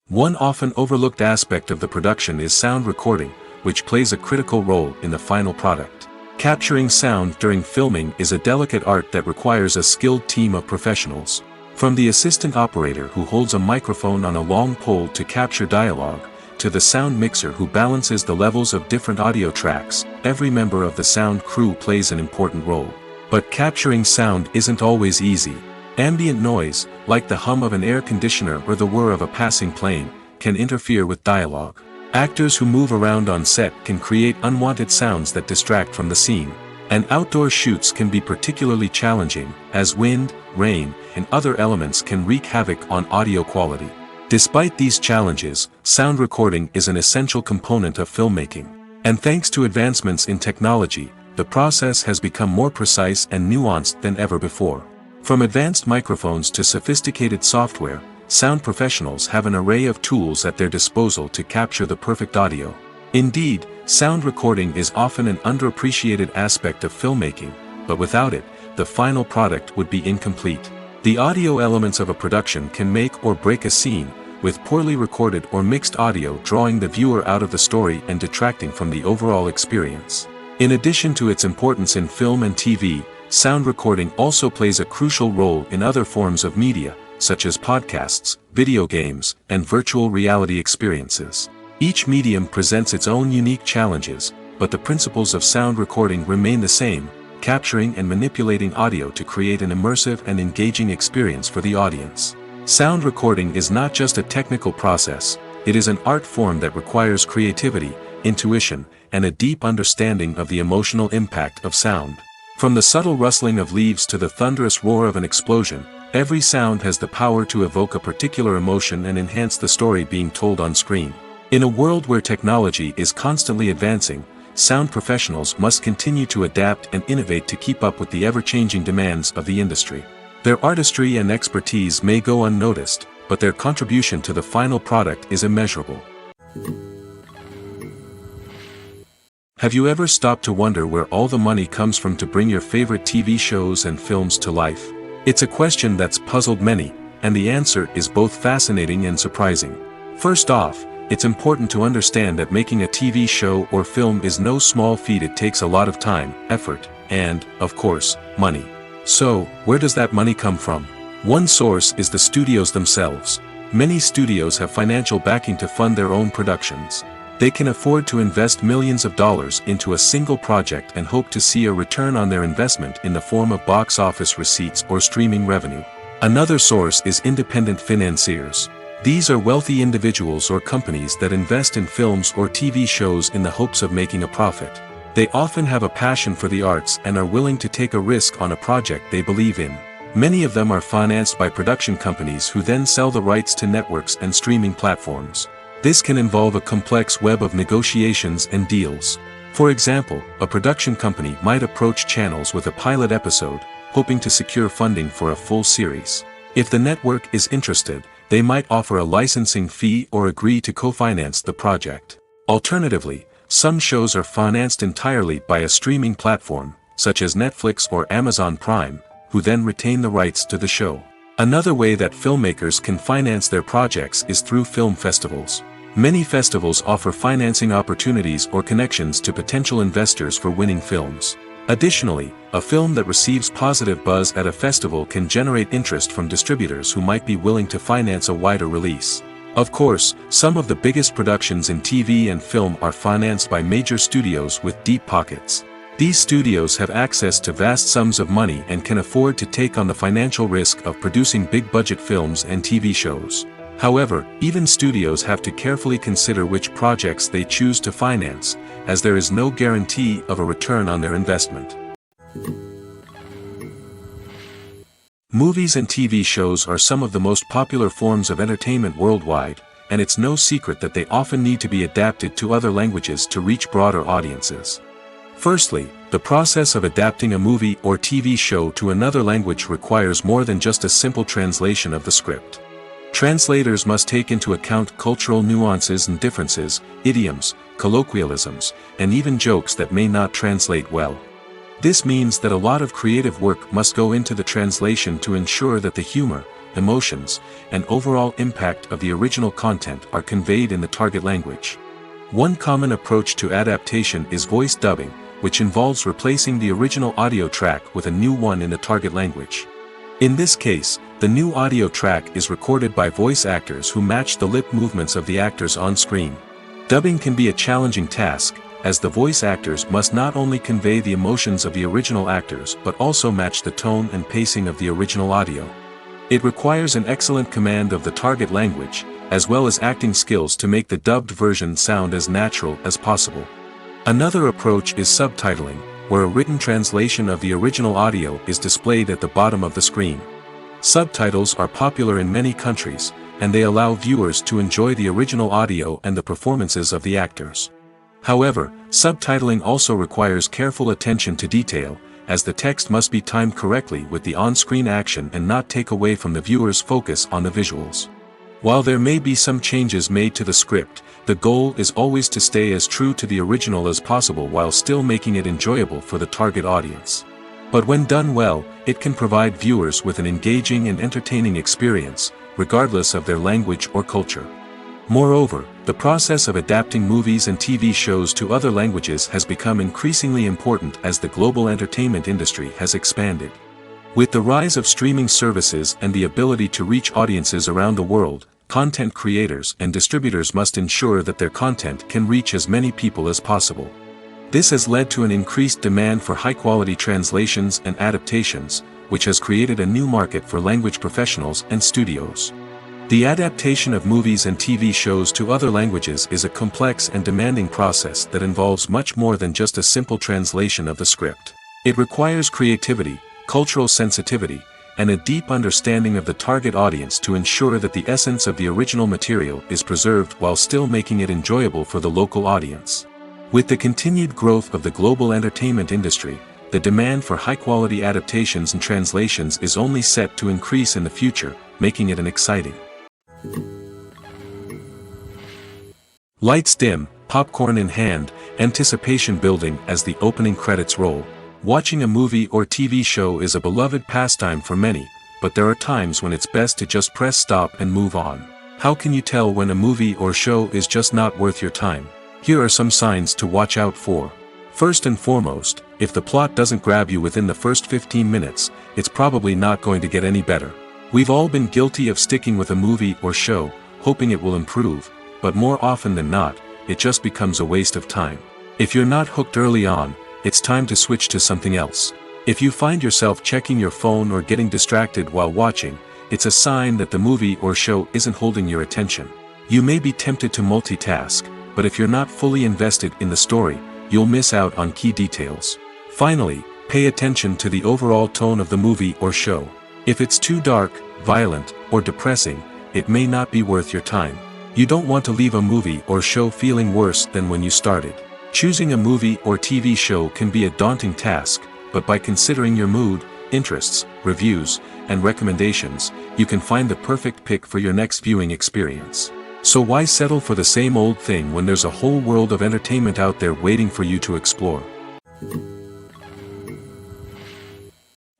One often overlooked aspect of the production is sound recording, which plays a critical role in the final product. Capturing sound during filming is a delicate art that requires a skilled team of professionals. From the assistant operator who holds a microphone on a long pole to capture dialogue, to the sound mixer who balances the levels of different audio tracks, every member of the sound crew plays an important role. But capturing sound isn't always easy. Ambient noise, like the hum of an air conditioner or the whir of a passing plane, can interfere with dialogue. Actors who move around on set can create unwanted sounds that distract from the scene. And outdoor shoots can be particularly challenging, as wind, rain, and other elements can wreak havoc on audio quality. Despite these challenges, sound recording is an essential component of filmmaking. And thanks to advancements in technology, the process has become more precise and nuanced than ever before. From advanced microphones to sophisticated software, sound professionals have an array of tools at their disposal to capture the perfect audio. Indeed, sound recording is often an underappreciated aspect of filmmaking, but without it, the final product would be incomplete. The audio elements of a production can make or break a scene, with poorly recorded or mixed audio drawing the viewer out of the story and detracting from the overall experience. In addition to its importance in film and TV, sound recording also plays a crucial role in other forms of media, such as podcasts, video games, and virtual reality experiences. Each medium presents its own unique challenges, but the principles of sound recording remain the same: capturing and manipulating audio to create an immersive and engaging experience for the audience. Sound recording is not just a technical process, it is an art form that requires creativity, intuition, and a deep understanding of the emotional impact of sound. From the subtle rustling of leaves to the thunderous roar of an explosion, every sound has the power to evoke a particular emotion and enhance the story being told on screen. In a world where technology is constantly advancing, sound professionals must continue to adapt and innovate to keep up with the ever-changing demands of the industry. Their artistry and expertise may go unnoticed, but their contribution to the final product is immeasurable. Have you ever stopped to wonder where all the money comes from to bring your favorite TV shows and films to life? It's a question that's puzzled many, and the answer is both fascinating and surprising. First off, it's important to understand that making a TV show or film is no small feat. It takes a lot of time, effort, and, of course, money. So, where does that money come from? One source is the studios themselves. Many studios have financial backing to fund their own productions. They can afford to invest millions of dollars into a single project and hope to see a return on their investment in the form of box office receipts or streaming revenue. Another source is independent financiers. These are wealthy individuals or companies that invest in films or TV shows in the hopes of making a profit. They often have a passion for the arts and are willing to take a risk on a project they believe in. Many of them are financed by production companies who then sell the rights to networks and streaming platforms. This can involve a complex web of negotiations and deals. For example, a production company might approach channels with a pilot episode, hoping to secure funding for a full series. If the network is interested, they might offer a licensing fee or agree to co-finance the project. Alternatively, some shows are financed entirely by a streaming platform, such as Netflix or Amazon Prime, who then retain the rights to the show. Another way that filmmakers can finance their projects is through film festivals. Many festivals offer financing opportunities or connections to potential investors for winning films. Additionally, a film that receives positive buzz at a festival can generate interest from distributors who might be willing to finance a wider release. Of course, some of the biggest productions in TV and film are financed by major studios with deep pockets. These studios have access to vast sums of money and can afford to take on the financial risk of producing big-budget films and TV shows. However, even studios have to carefully consider which projects they choose to finance, as there is no guarantee of a return on their investment. Movies and TV shows are some of the most popular forms of entertainment worldwide, and it's no secret that they often need to be adapted to other languages to reach broader audiences. Firstly, the process of adapting a movie or TV show to another language requires more than just a simple translation of the script. Translators must take into account cultural nuances and differences, idioms, colloquialisms, and even jokes that may not translate well. This means that a lot of creative work must go into the translation to ensure that the humor, emotions, and overall impact of the original content are conveyed in the target language. One common approach to adaptation is voice dubbing, which involves replacing the original audio track with a new one in the target language. In this case, the new audio track is recorded by voice actors who match the lip movements of the actors on screen. Dubbing can be a challenging task, as the voice actors must not only convey the emotions of the original actors but also match the tone and pacing of the original audio. It requires an excellent command of the target language, as well as acting skills to make the dubbed version sound as natural as possible. Another approach is subtitling, where a written translation of the original audio is displayed at the bottom of the screen. Subtitles are popular in many countries, and they allow viewers to enjoy the original audio and the performances of the actors. However, subtitling also requires careful attention to detail, as the text must be timed correctly with the on-screen action and not take away from the viewer's focus on the visuals. While there may be some changes made to the script, the goal is always to stay as true to the original as possible while still making it enjoyable for the target audience. But when done well, it can provide viewers with an engaging and entertaining experience, regardless of their language or culture. Moreover, the process of adapting movies and TV shows to other languages has become increasingly important as the global entertainment industry has expanded. With the rise of streaming services and the ability to reach audiences around the world, content creators and distributors must ensure that their content can reach as many people as possible. This has led to an increased demand for high-quality translations and adaptations, which has created a new market for language professionals and studios. The adaptation of movies and TV shows to other languages is a complex and demanding process that involves much more than just a simple translation of the script. It requires creativity, cultural sensitivity, and a deep understanding of the target audience to ensure that the essence of the original material is preserved while still making it enjoyable for the local audience. With the continued growth of the global entertainment industry, the demand for high-quality adaptations and translations is only set to increase in the future, making it an exciting. Lights dim, popcorn in hand, anticipation building as the opening credits roll. Watching a movie or TV show is a beloved pastime for many, but there are times when it's best to just press stop and move on. How can you tell when a movie or show is just not worth your time? Here are some signs to watch out for. First and foremost, if the plot doesn't grab you within the first 15 minutes, it's probably not going to get any better. We've all been guilty of sticking with a movie or show, hoping it will improve, but more often than not, it just becomes a waste of time. If you're not hooked early on, it's time to switch to something else. If you find yourself checking your phone or getting distracted while watching, it's a sign that the movie or show isn't holding your attention. You may be tempted to multitask, but if you're not fully invested in the story, you'll miss out on key details. Finally, pay attention to the overall tone of the movie or show. If it's too dark, violent, or depressing, it may not be worth your time. You don't want to leave a movie or show feeling worse than when you started. Choosing a movie or TV show can be a daunting task, but by considering your mood, interests, reviews, and recommendations, you can find the perfect pick for your next viewing experience. So why settle for the same old thing when there's a whole world of entertainment out there waiting for you to explore?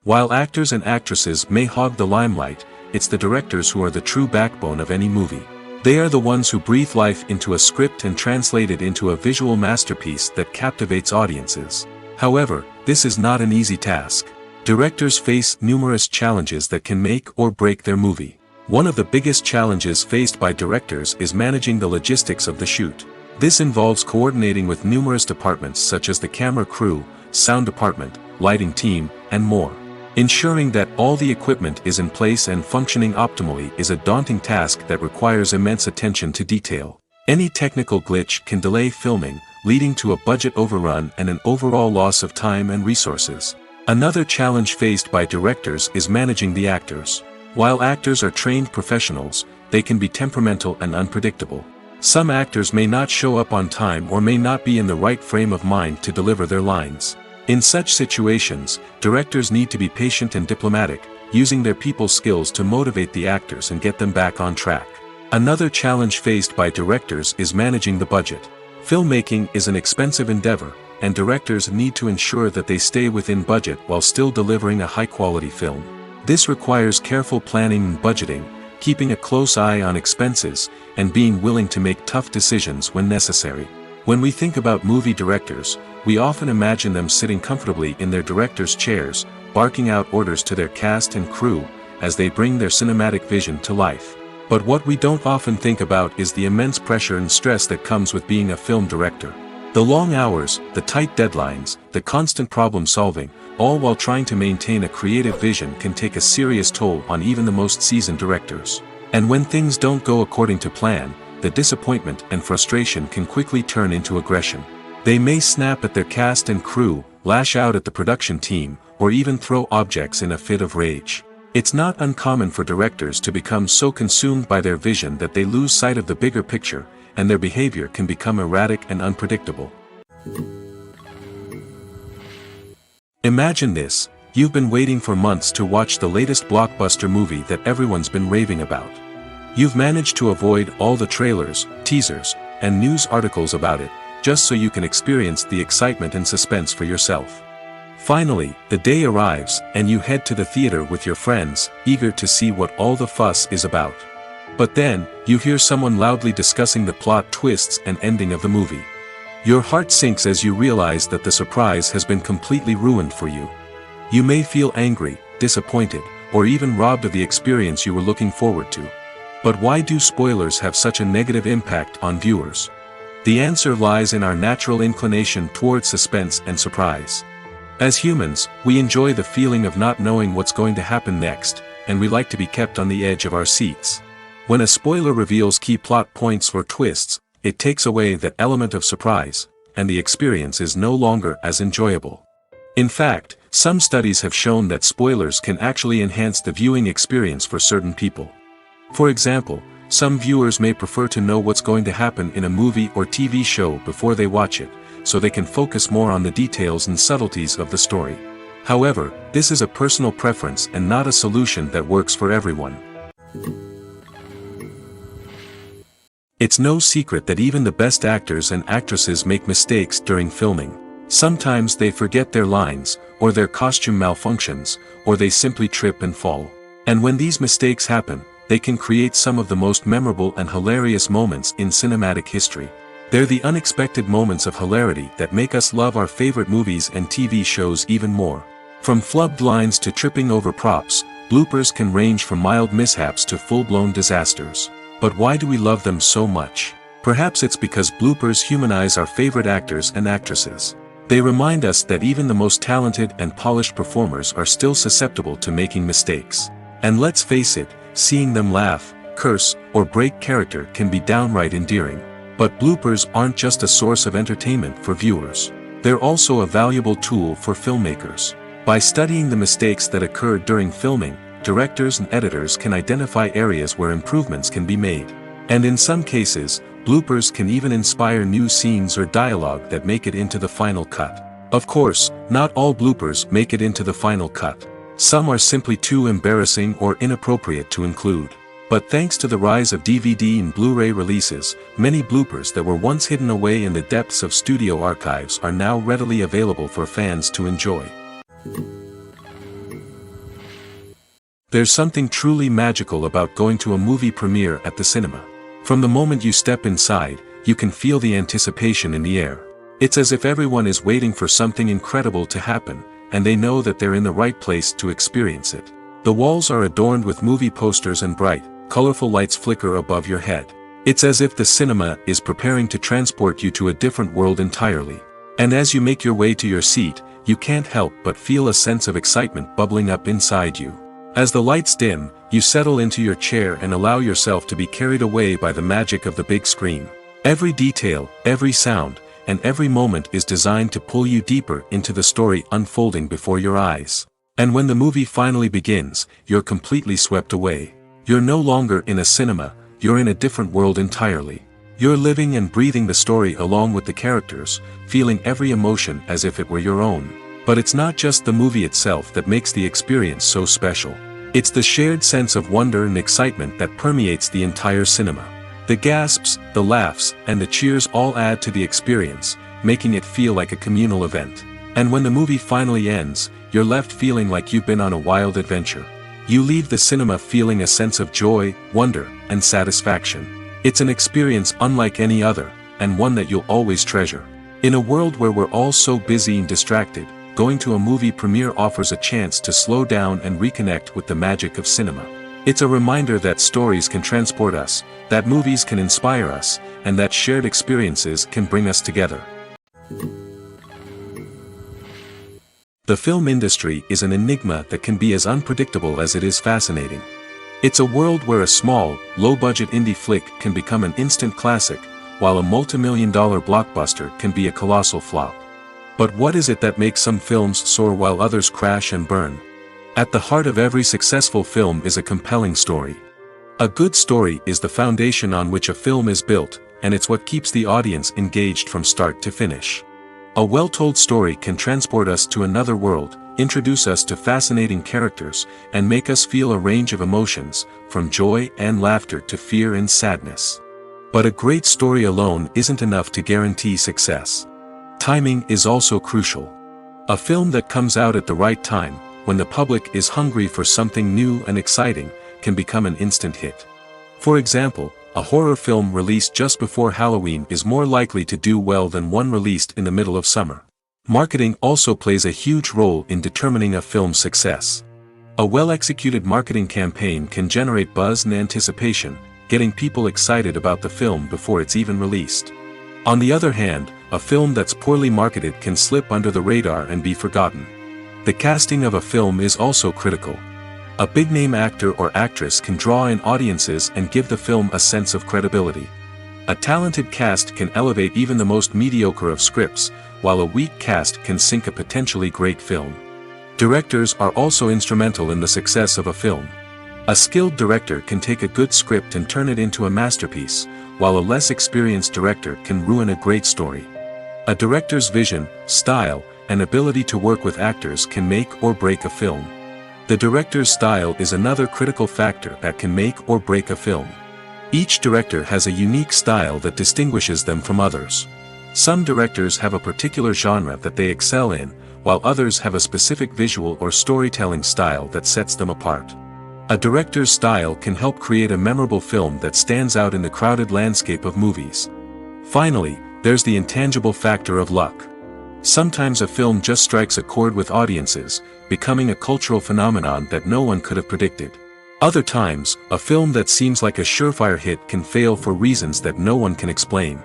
While actors and actresses may hog the limelight, it's the directors who are the true backbone of any movie. They are the ones who breathe life into a script and translate it into a visual masterpiece that captivates audiences. However, this is not an easy task. Directors face numerous challenges that can make or break their movie. One of the biggest challenges faced by directors is managing the logistics of the shoot. This involves coordinating with numerous departments such as the camera crew, sound department, lighting team, and more. Ensuring that all the equipment is in place and functioning optimally is a daunting task that requires immense attention to detail. Any technical glitch can delay filming, leading to a budget overrun and an overall loss of time and resources. Another challenge faced by directors is managing the actors. While actors are trained professionals, they can be temperamental and unpredictable. Some actors may not show up on time or may not be in the right frame of mind to deliver their lines. In such situations, directors need to be patient and diplomatic, using their people skills to motivate the actors and get them back on track. Another challenge faced by directors is managing the budget. Filmmaking is an expensive endeavor, and directors need to ensure that they stay within budget while still delivering a high-quality film. This requires careful planning and budgeting, keeping a close eye on expenses, and being willing to make tough decisions when necessary. When we think about movie directors, we often imagine them sitting comfortably in their director's chairs, barking out orders to their cast and crew, as they bring their cinematic vision to life. But what we don't often think about is the immense pressure and stress that comes with being a film director. The long hours, the tight deadlines, the constant problem solving, all while trying to maintain a creative vision can take a serious toll on even the most seasoned directors. And when things don't go according to plan, the disappointment and frustration can quickly turn into aggression. They may snap at their cast and crew, lash out at the production team, or even throw objects in a fit of rage. It's not uncommon for directors to become so consumed by their vision that they lose sight of the bigger picture, and their behavior can become erratic and unpredictable. Imagine this: you've been waiting for months to watch the latest blockbuster movie that everyone's been raving about. You've managed to avoid all the trailers, teasers, and news articles about it, just so you can experience the excitement and suspense for yourself. Finally, the day arrives, and you head to the theater with your friends, eager to see what all the fuss is about. But then, you hear someone loudly discussing the plot twists and ending of the movie. Your heart sinks as you realize that the surprise has been completely ruined for you. You may feel angry, disappointed, or even robbed of the experience you were looking forward to. But why do spoilers have such a negative impact on viewers? The answer lies in our natural inclination toward suspense and surprise. As humans, we enjoy the feeling of not knowing what's going to happen next, and we like to be kept on the edge of our seats. When a spoiler reveals key plot points or twists, it takes away that element of surprise, and the experience is no longer as enjoyable. In fact, some studies have shown that spoilers can actually enhance the viewing experience for certain people. For example, some viewers may prefer to know what's going to happen in a movie or TV show before they watch it, so they can focus more on the details and subtleties of the story. However, this is a personal preference and not a solution that works for everyone. It's no secret that even the best actors and actresses make mistakes during filming. Sometimes they forget their lines, or their costume malfunctions, or they simply trip and fall. And when these mistakes happen, they can create some of the most memorable and hilarious moments in cinematic history. They're the unexpected moments of hilarity that make us love our favorite movies and TV shows even more. From flubbed lines to tripping over props, bloopers can range from mild mishaps to full-blown disasters. But why do we love them so much? Perhaps it's because bloopers humanize our favorite actors and actresses. They remind us that even the most talented and polished performers are still susceptible to making mistakes. And let's face it, seeing them laugh, curse, or break character can be downright endearing. But bloopers aren't just a source of entertainment for viewers. They're also a valuable tool for filmmakers. By studying the mistakes that occurred during filming, directors and editors can identify areas where improvements can be made. And in some cases, bloopers can even inspire new scenes or dialogue that make it into the final cut. Of course, not all bloopers make it into the final cut. Some are simply too embarrassing or inappropriate to include. But thanks to the rise of DVD and Blu-ray releases, many bloopers that were once hidden away in the depths of studio archives are now readily available for fans to enjoy. There's something truly magical about going to a movie premiere at the cinema. From the moment you step inside, you can feel the anticipation in the air. It's as if everyone is waiting for something incredible to happen, and they know that they're in the right place to experience it. The walls are adorned with movie posters and bright, colorful lights flicker above your head. It's as if the cinema is preparing to transport you to a different world entirely. And as you make your way to your seat, you can't help but feel a sense of excitement bubbling up inside you. As the lights dim, you settle into your chair and allow yourself to be carried away by the magic of the big screen. Every detail, every sound, and every moment is designed to pull you deeper into the story unfolding before your eyes. And when the movie finally begins, you're completely swept away. You're no longer in a cinema, you're in a different world entirely. You're living and breathing the story along with the characters, feeling every emotion as if it were your own. But it's not just the movie itself that makes the experience so special. It's the shared sense of wonder and excitement that permeates the entire cinema. The gasps, the laughs, and the cheers all add to the experience, making it feel like a communal event. And when the movie finally ends, you're left feeling like you've been on a wild adventure. You leave the cinema feeling a sense of joy, wonder, and satisfaction. It's an experience unlike any other, and one that you'll always treasure. In a world where we're all so busy and distracted, going to a movie premiere offers a chance to slow down and reconnect with the magic of cinema. It's a reminder that stories can transport us, that movies can inspire us, and that shared experiences can bring us together. The film industry is an enigma that can be as unpredictable as it is fascinating. It's a world where a small, low-budget indie flick can become an instant classic, while a multi-million-dollar blockbuster can be a colossal flop. But what is it that makes some films soar while others crash and burn? At the heart of every successful film is a compelling story. A good story is the foundation on which a film is built, and it's what keeps the audience engaged from start to finish. A well-told story can transport us to another world, introduce us to fascinating characters, and make us feel a range of emotions, from joy and laughter to fear and sadness. But a great story alone isn't enough to guarantee success. Timing is also crucial. A film that comes out at the right time, when the public is hungry for something new and exciting, can become an instant hit. For example, a horror film released just before Halloween is more likely to do well than one released in the middle of summer. Marketing also plays a huge role in determining a film's success. A well-executed marketing campaign can generate buzz and anticipation, getting people excited about the film before it's even released. On the other hand, a film that's poorly marketed can slip under the radar and be forgotten. The casting of a film is also critical. A big-name actor or actress can draw in audiences and give the film a sense of credibility. A talented cast can elevate even the most mediocre of scripts, while a weak cast can sink a potentially great film. Directors are also instrumental in the success of a film. A skilled director can take a good script and turn it into a masterpiece, while a less experienced director can ruin a great story. A director's vision, style, and ability to work with actors can make or break a film. The director's style is another critical factor that can make or break a film. Each director has a unique style that distinguishes them from others. Some directors have a particular genre that they excel in, while others have a specific visual or storytelling style that sets them apart. A director's style can help create a memorable film that stands out in the crowded landscape of movies. Finally, there's the intangible factor of luck. Sometimes a film just strikes a chord with audiences, becoming a cultural phenomenon that no one could have predicted. Other times, a film that seems like a surefire hit can fail for reasons that no one can explain.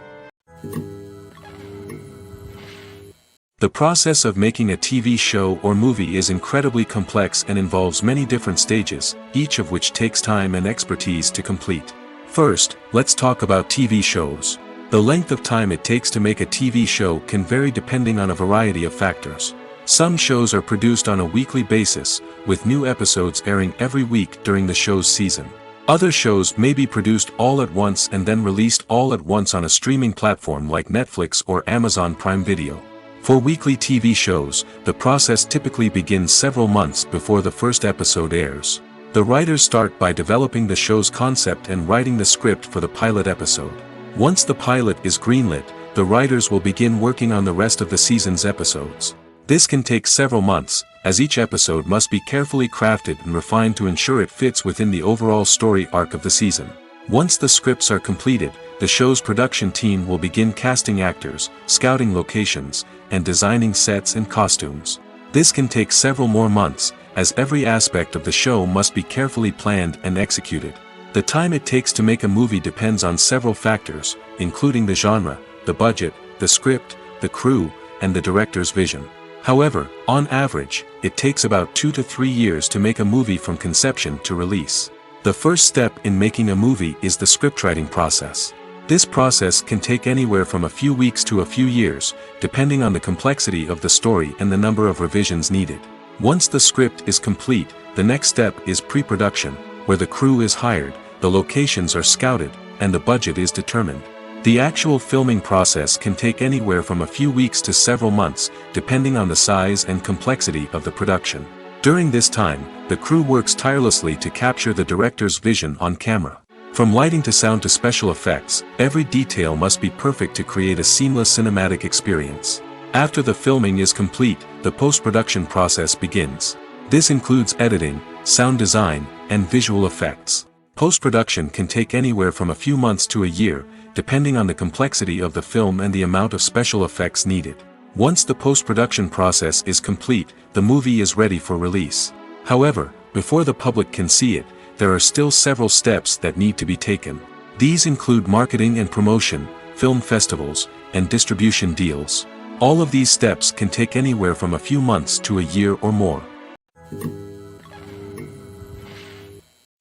The process of making a TV show or movie is incredibly complex and involves many different stages, each of which takes time and expertise to complete. First, let's talk about TV shows. The length of time it takes to make a TV show can vary depending on a variety of factors. Some shows are produced on a weekly basis, with new episodes airing every week during the show's season. Other shows may be produced all at once and then released all at once on a streaming platform like Netflix or Amazon Prime Video. For weekly TV shows, the process typically begins several months before the first episode airs. The writers start by developing the show's concept and writing the script for the pilot episode. Once the pilot is greenlit, the writers will begin working on the rest of the season's episodes. This can take several months, as each episode must be carefully crafted and refined to ensure it fits within the overall story arc of the season. Once the scripts are completed, the show's production team will begin casting actors, scouting locations, and designing sets and costumes. This can take several more months, as every aspect of the show must be carefully planned and executed. The time it takes to make a movie depends on several factors, including the genre, the budget, the script, the crew, and the director's vision. However, on average, it takes about 2 to 3 years to make a movie from conception to release. The first step in making a movie is the scriptwriting process. This process can take anywhere from a few weeks to a few years, depending on the complexity of the story and the number of revisions needed. Once the script is complete, the next step is pre-production, where the crew is hired, the locations are scouted, and the budget is determined. The actual filming process can take anywhere from a few weeks to several months, depending on the size and complexity of the production. During this time, the crew works tirelessly to capture the director's vision on camera. From lighting to sound to special effects, every detail must be perfect to create a seamless cinematic experience. After the filming is complete, the post-production process begins. This includes editing, sound design, and visual effects. Post-production can take anywhere from a few months to a year, depending on the complexity of the film and the amount of special effects needed. Once the post-production process is complete, the movie is ready for release. However, before the public can see it, there are still several steps that need to be taken. These include marketing and promotion, film festivals, and distribution deals. All of these steps can take anywhere from a few months to a year or more.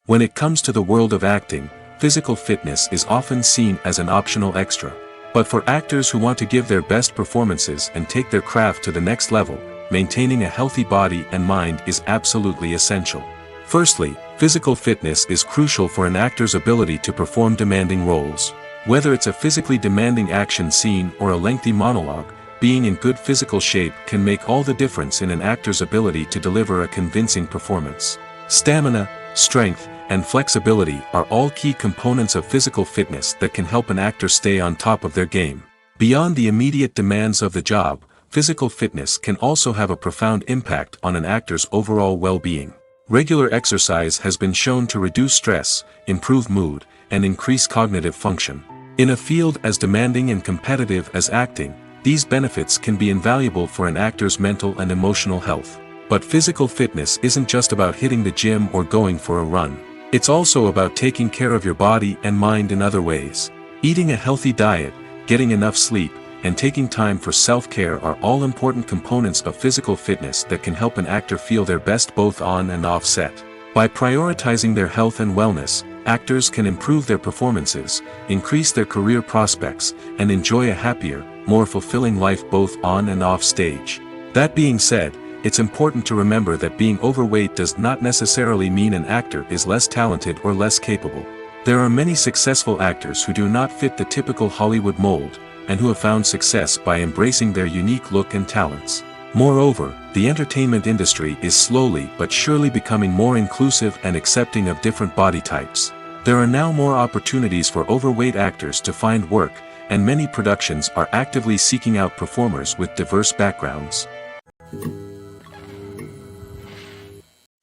When it comes to the world of acting, physical fitness is often seen as an optional extra. But for actors who want to give their best performances and take their craft to the next level, maintaining a healthy body and mind is absolutely essential. Firstly, physical fitness is crucial for an actor's ability to perform demanding roles. Whether it's a physically demanding action scene or a lengthy monologue, being in good physical shape can make all the difference in an actor's ability to deliver a convincing performance. Stamina, strength, and flexibility are all key components of physical fitness that can help an actor stay on top of their game. Beyond the immediate demands of the job, physical fitness can also have a profound impact on an actor's overall well-being. Regular exercise has been shown to reduce stress, improve mood, and increase cognitive function. In a field as demanding and competitive as acting, these benefits can be invaluable for an actor's mental and emotional health. But physical fitness isn't just about hitting the gym or going for a run. It's also about taking care of your body and mind in other ways. Eating a healthy diet, getting enough sleep, and taking time for self-care are all important components of physical fitness that can help an actor feel their best both on and off set. By prioritizing their health and wellness, actors can improve their performances, increase their career prospects, and enjoy a happier, more fulfilling life both on and off stage. That being said, it's important to remember that being overweight does not necessarily mean an actor is less talented or less capable. There are many successful actors who do not fit the typical Hollywood mold, and who have found success by embracing their unique look and talents. Moreover, the entertainment industry is slowly but surely becoming more inclusive and accepting of different body types. There are now more opportunities for overweight actors to find work, and many productions are actively seeking out performers with diverse backgrounds.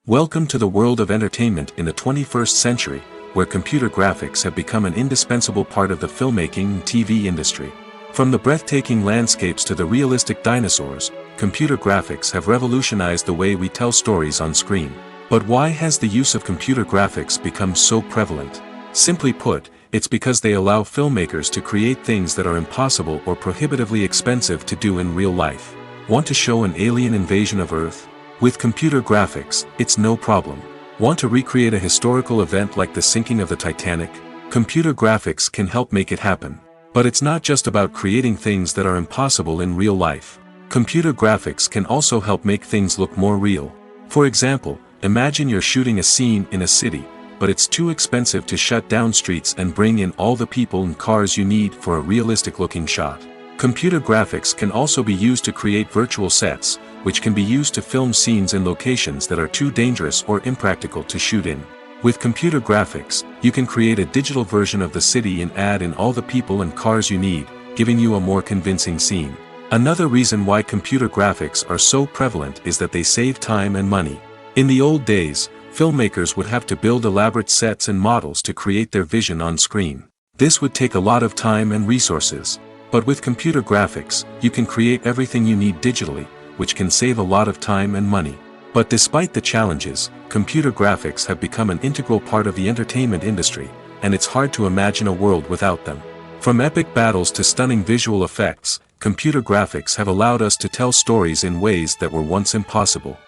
Welcome to the world of entertainment in the 21st century, where computer graphics have become an indispensable part of the filmmaking and TV industry. From the breathtaking landscapes to the realistic dinosaurs, computer graphics have revolutionized the way we tell stories on screen. But why has the use of computer graphics become so prevalent? Simply put, it's because they allow filmmakers to create things that are impossible or prohibitively expensive to do in real life. Want to show an alien invasion of Earth? With computer graphics, it's no problem. Want to recreate a historical event like the sinking of the Titanic? Computer graphics can help make it happen. But it's not just about creating things that are impossible in real life. Computer graphics can also help make things look more real. For example, imagine you're shooting a scene in a city, but it's too expensive to shut down streets and bring in all the people and cars you need for a realistic-looking shot. Computer graphics can also be used to create virtual sets, which can be used to film scenes in locations that are too dangerous or impractical to shoot in. With computer graphics, you can create a digital version of the city and add in all the people and cars you need, giving you a more convincing scene. Another reason why computer graphics are so prevalent is that they save time and money. In the old days, filmmakers would have to build elaborate sets and models to create their vision on screen. This would take a lot of time and resources. But with computer graphics, you can create everything you need digitally, which can save a lot of time and money. But despite the challenges, computer graphics have become an integral part of the entertainment industry, and it's hard to imagine a world without them. From epic battles to stunning visual effects, computer graphics have allowed us to tell stories in ways that were once impossible.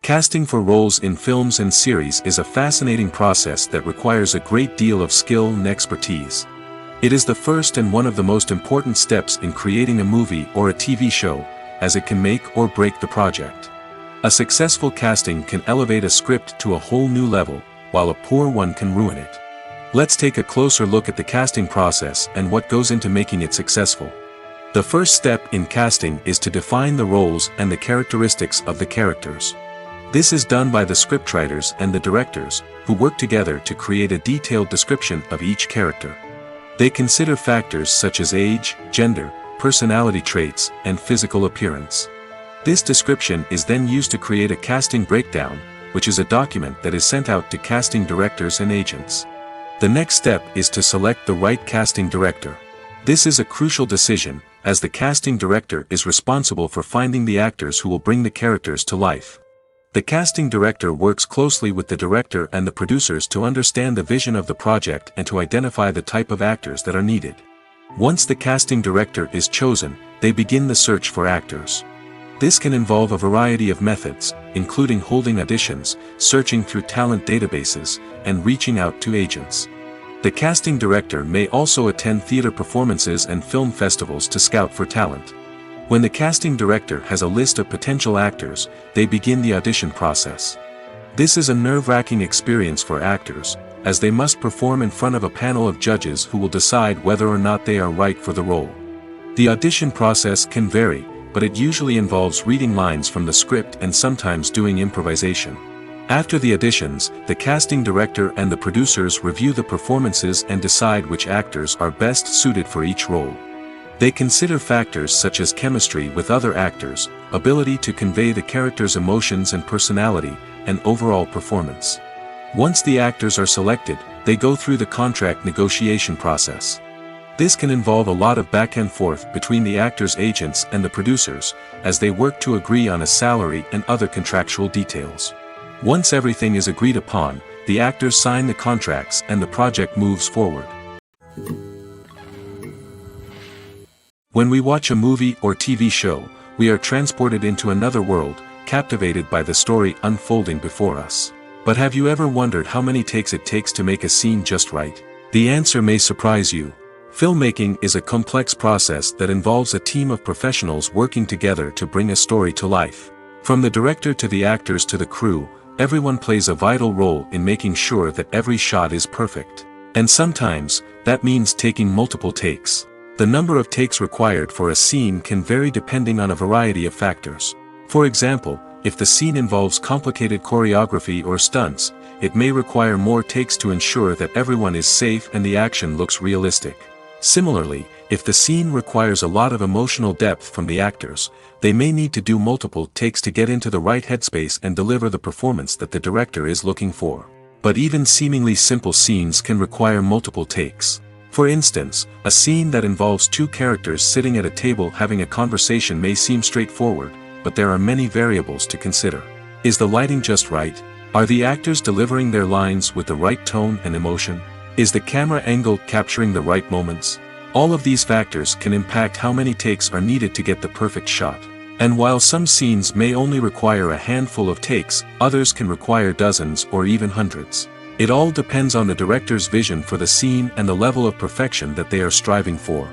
Casting for roles in films and series is a fascinating process that requires a great deal of skill and expertise. It is the first and one of the most important steps in creating a movie or a TV show, as it can make or break the project. A successful casting can elevate a script to a whole new level, while a poor one can ruin it. Let's take a closer look at the casting process and what goes into making it successful. The first step in casting is to define the roles and the characteristics of the characters. This is done by the scriptwriters and the directors, who work together to create a detailed description of each character. They consider factors such as age, gender, personality traits, and physical appearance. This description is then used to create a casting breakdown, which is a document that is sent out to casting directors and agents. The next step is to select the right casting director. This is a crucial decision, as the casting director is responsible for finding the actors who will bring the characters to life. The casting director works closely with the director and the producers to understand the vision of the project and to identify the type of actors that are needed. Once the casting director is chosen, they begin the search for actors. This can involve a variety of methods, including holding auditions, searching through talent databases, and reaching out to agents. The casting director may also attend theater performances and film festivals to scout for talent. When the casting director has a list of potential actors, they begin the audition process. This is a nerve-wracking experience for actors, as they must perform in front of a panel of judges who will decide whether or not they are right for the role. The audition process can vary, but it usually involves reading lines from the script and sometimes doing improvisation. After the auditions, the casting director and the producers review the performances and decide which actors are best suited for each role. They consider factors such as chemistry with other actors, ability to convey the character's emotions and personality, and overall performance. Once the actors are selected, they go through the contract negotiation process. This can involve a lot of back and forth between the actors' agents and the producers, as they work to agree on a salary and other contractual details. Once everything is agreed upon, the actors sign the contracts and the project moves forward. When we watch a movie or TV show, we are transported into another world, captivated by the story unfolding before us. But have you ever wondered how many takes it takes to make a scene just right? The answer may surprise you. Filmmaking is a complex process that involves a team of professionals working together to bring a story to life. From the director to the actors to the crew, everyone plays a vital role in making sure that every shot is perfect. And sometimes, that means taking multiple takes. The number of takes required for a scene can vary depending on a variety of factors. For example, if the scene involves complicated choreography or stunts, it may require more takes to ensure that everyone is safe and the action looks realistic. Similarly, if the scene requires a lot of emotional depth from the actors, they may need to do multiple takes to get into the right headspace and deliver the performance that the director is looking for. But even seemingly simple scenes can require multiple takes. For instance, a scene that involves two characters sitting at a table having a conversation may seem straightforward, but there are many variables to consider. Is the lighting just right? Are the actors delivering their lines with the right tone and emotion? Is the camera angle capturing the right moments? All of these factors can impact how many takes are needed to get the perfect shot. And while some scenes may only require a handful of takes, others can require dozens or even hundreds. It all depends on the director's vision for the scene and the level of perfection that they are striving for.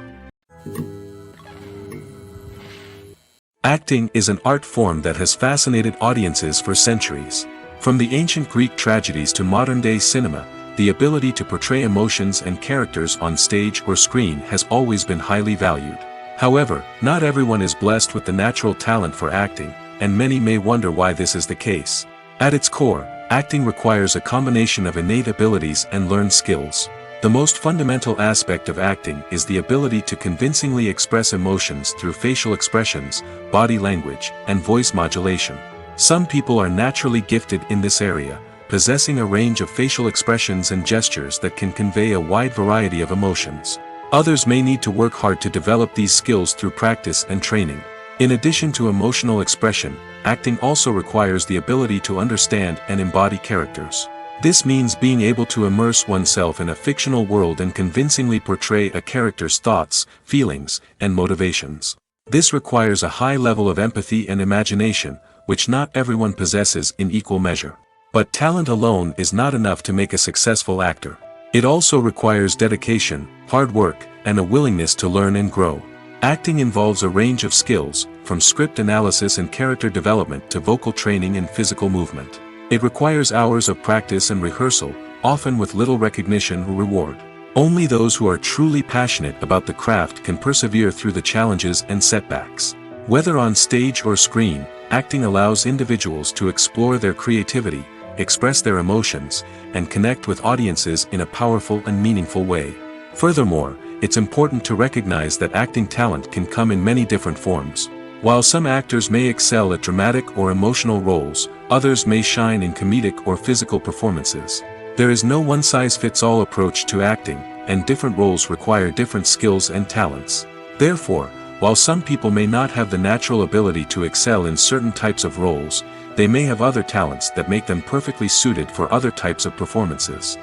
Acting is an art form that has fascinated audiences for centuries. From the ancient Greek tragedies to modern-day cinema, the ability to portray emotions and characters on stage or screen has always been highly valued. However, not everyone is blessed with the natural talent for acting, and many may wonder why this is the case. At its core, acting requires a combination of innate abilities and learned skills. The most fundamental aspect of acting is the ability to convincingly express emotions through facial expressions, body language, and voice modulation. Some people are naturally gifted in this area, possessing a range of facial expressions and gestures that can convey a wide variety of emotions. Others may need to work hard to develop these skills through practice and training. In addition to emotional expression, acting also requires the ability to understand and embody characters. This means being able to immerse oneself in a fictional world and convincingly portray a character's thoughts, feelings, and motivations. This requires a high level of empathy and imagination, which not everyone possesses in equal measure. But talent alone is not enough to make a successful actor. It also requires dedication, hard work, and a willingness to learn and grow. Acting involves a range of skills, from script analysis and character development to vocal training and physical movement. It requires hours of practice and rehearsal, often with little recognition or reward. Only those who are truly passionate about the craft can persevere through the challenges and setbacks. Whether on stage or screen, acting allows individuals to explore their creativity, express their emotions, and connect with audiences in a powerful and meaningful way. Furthermore, it's important to recognize that acting talent can come in many different forms. While some actors may excel at dramatic or emotional roles, others may shine in comedic or physical performances. There is no one-size-fits-all approach to acting, and different roles require different skills and talents. Therefore, while some people may not have the natural ability to excel in certain types of roles, they may have other talents that make them perfectly suited for other types of performances.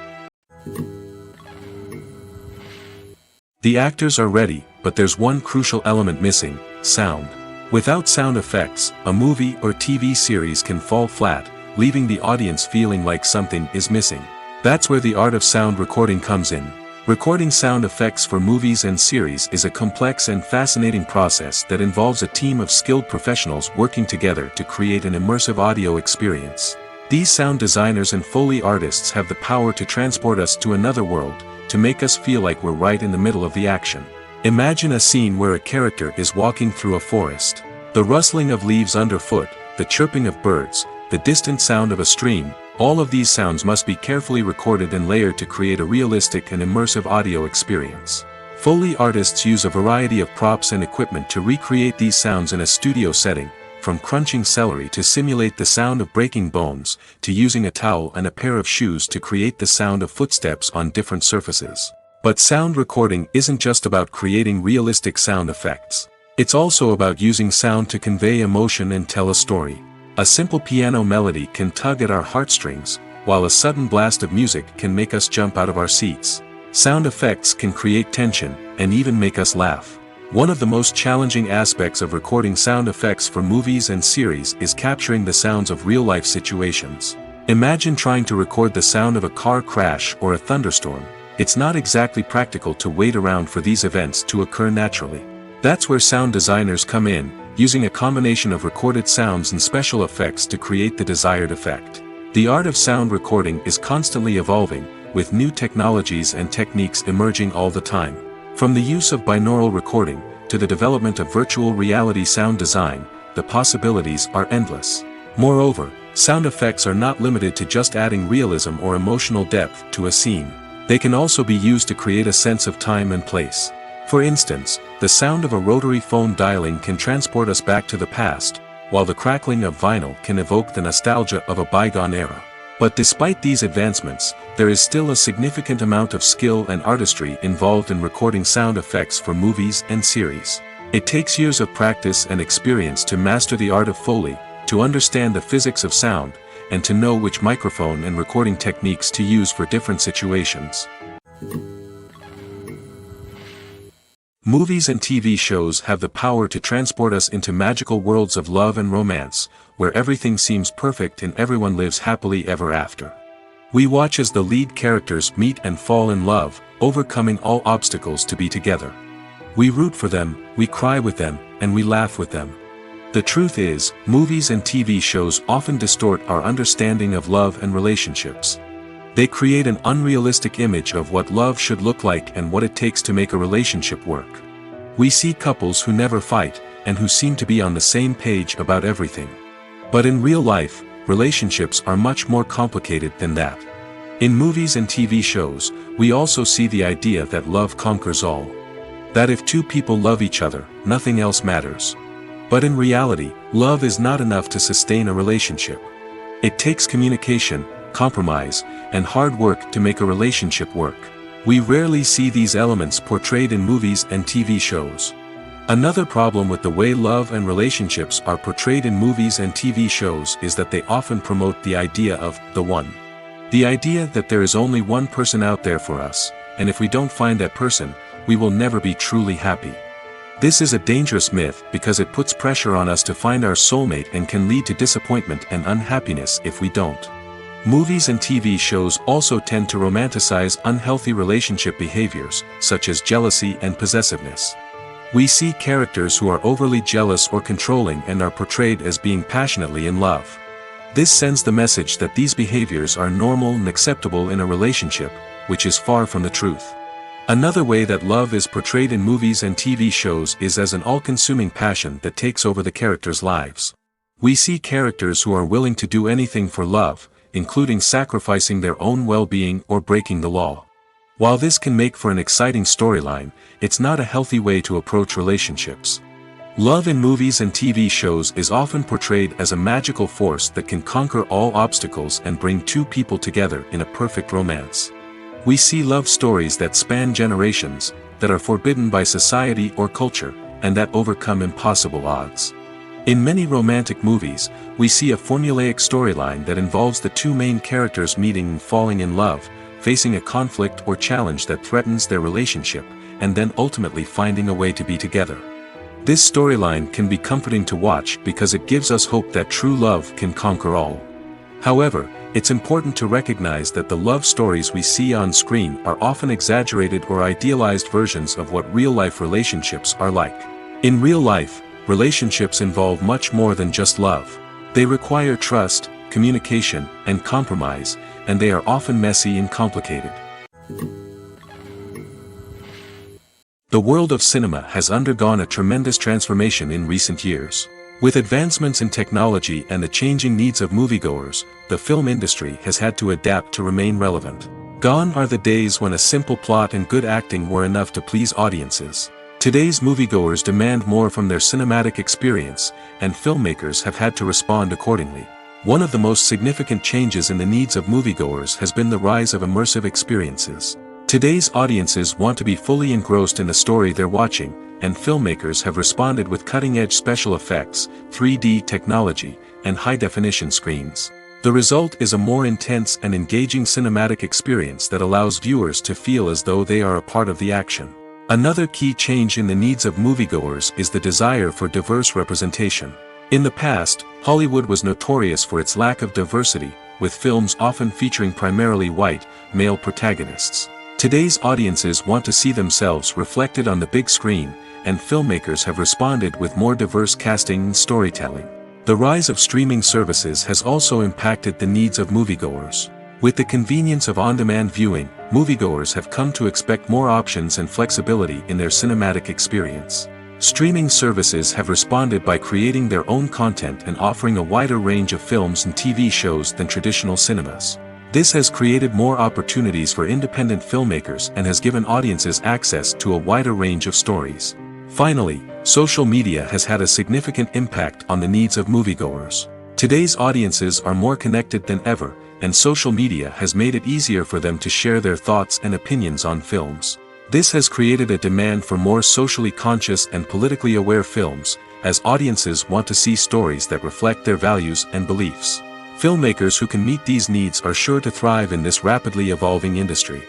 The actors are ready, but there's one crucial element missing: sound. Without sound effects, a movie or TV series can fall flat, leaving the audience feeling like something is missing. That's where the art of sound recording comes in. Recording sound effects for movies and series is a complex and fascinating process that involves a team of skilled professionals working together to create an immersive audio experience. These sound designers and Foley artists have the power to transport us to another world, to make us feel like we're right in the middle of the action. Imagine a scene where a character is walking through a forest. The rustling of leaves underfoot, the chirping of birds, the distant sound of a stream, all of these sounds must be carefully recorded and layered to create a realistic and immersive audio experience. Foley artists use a variety of props and equipment to recreate these sounds in a studio setting, from crunching celery to simulate the sound of breaking bones, to using a towel and a pair of shoes to create the sound of footsteps on different surfaces. But sound recording isn't just about creating realistic sound effects. It's also about using sound to convey emotion and tell a story. A simple piano melody can tug at our heartstrings, while a sudden blast of music can make us jump out of our seats. Sound effects can create tension, and even make us laugh. One of the most challenging aspects of recording sound effects for movies and series is capturing the sounds of real-life situations. Imagine trying to record the sound of a car crash or a thunderstorm. It's not exactly practical to wait around for these events to occur naturally. That's where sound designers come in, using a combination of recorded sounds and special effects to create the desired effect. The art of sound recording is constantly evolving, with new technologies and techniques emerging all the time. From the use of binaural recording, to the development of virtual reality sound design, the possibilities are endless. Moreover, sound effects are not limited to just adding realism or emotional depth to a scene. They can also be used to create a sense of time and place. For instance, the sound of a rotary phone dialing can transport us back to the past, while the crackling of vinyl can evoke the nostalgia of a bygone era. But despite these advancements, there is still a significant amount of skill and artistry involved in recording sound effects for movies and series. It takes years of practice and experience to master the art of Foley, to understand the physics of sound, and to know which microphone and recording techniques to use for different situations. Movies and TV shows have the power to transport us into magical worlds of love and romance, where everything seems perfect and everyone lives happily ever after. We watch as the lead characters meet and fall in love, overcoming all obstacles to be together. We root for them, we cry with them, and we laugh with them. The truth is, movies and TV shows often distort our understanding of love and relationships. They create an unrealistic image of what love should look like and what it takes to make a relationship work. We see couples who never fight, and who seem to be on the same page about everything. But in real life, relationships are much more complicated than that. In movies and TV shows, we also see the idea that love conquers all. That if two people love each other, nothing else matters. But in reality, love is not enough to sustain a relationship. It takes communication, compromise, and hard work to make a relationship work. We rarely see these elements portrayed in movies and TV shows. Another problem with the way love and relationships are portrayed in movies and TV shows is that they often promote the idea of the one. The idea that there is only one person out there for us, and if we don't find that person, we will never be truly happy. This is a dangerous myth because it puts pressure on us to find our soulmate and can lead to disappointment and unhappiness if we don't. Movies and TV shows also tend to romanticize unhealthy relationship behaviors, such as jealousy and possessiveness. We see characters who are overly jealous or controlling and are portrayed as being passionately in love. This sends the message that these behaviors are normal and acceptable in a relationship, which is far from the truth. Another way that love is portrayed in movies and TV shows is as an all-consuming passion that takes over the characters' lives. We see characters who are willing to do anything for love, including sacrificing their own well-being or breaking the law. While this can make for an exciting storyline, it's not a healthy way to approach relationships. Love in movies and TV shows is often portrayed as a magical force that can conquer all obstacles and bring two people together in a perfect romance. We see love stories that span generations, that are forbidden by society or culture, and that overcome impossible odds. In many romantic movies, we see a formulaic storyline that involves the two main characters meeting and falling in love, facing a conflict or challenge that threatens their relationship, and then ultimately finding a way to be together. This storyline can be comforting to watch because it gives us hope that true love can conquer all. However, it's important to recognize that the love stories we see on screen are often exaggerated or idealized versions of what real-life relationships are like. In real life, relationships involve much more than just love. They require trust, communication, and compromise, and they are often messy and complicated. The world of cinema has undergone a tremendous transformation in recent years. With advancements in technology and the changing needs of moviegoers, the film industry has had to adapt to remain relevant. Gone are the days when a simple plot and good acting were enough to please audiences. Today's moviegoers demand more from their cinematic experience, and filmmakers have had to respond accordingly. One of the most significant changes in the needs of moviegoers has been the rise of immersive experiences. Today's audiences want to be fully engrossed in the story they're watching, and filmmakers have responded with cutting-edge special effects, 3D technology, and high-definition screens. The result is a more intense and engaging cinematic experience that allows viewers to feel as though they are a part of the action. Another key change in the needs of moviegoers is the desire for diverse representation. In the past, Hollywood was notorious for its lack of diversity, with films often featuring primarily white, male protagonists. Today's audiences want to see themselves reflected on the big screen, and filmmakers have responded with more diverse casting and storytelling. The rise of streaming services has also impacted the needs of moviegoers. With the convenience of on-demand viewing, moviegoers have come to expect more options and flexibility in their cinematic experience. Streaming services have responded by creating their own content and offering a wider range of films and TV shows than traditional cinemas. This has created more opportunities for independent filmmakers and has given audiences access to a wider range of stories. Finally, social media has had a significant impact on the needs of moviegoers. Today's audiences are more connected than ever, and social media has made it easier for them to share their thoughts and opinions on films. This has created a demand for more socially conscious and politically aware films, as audiences want to see stories that reflect their values and beliefs. Filmmakers who can meet these needs are sure to thrive in this rapidly evolving industry.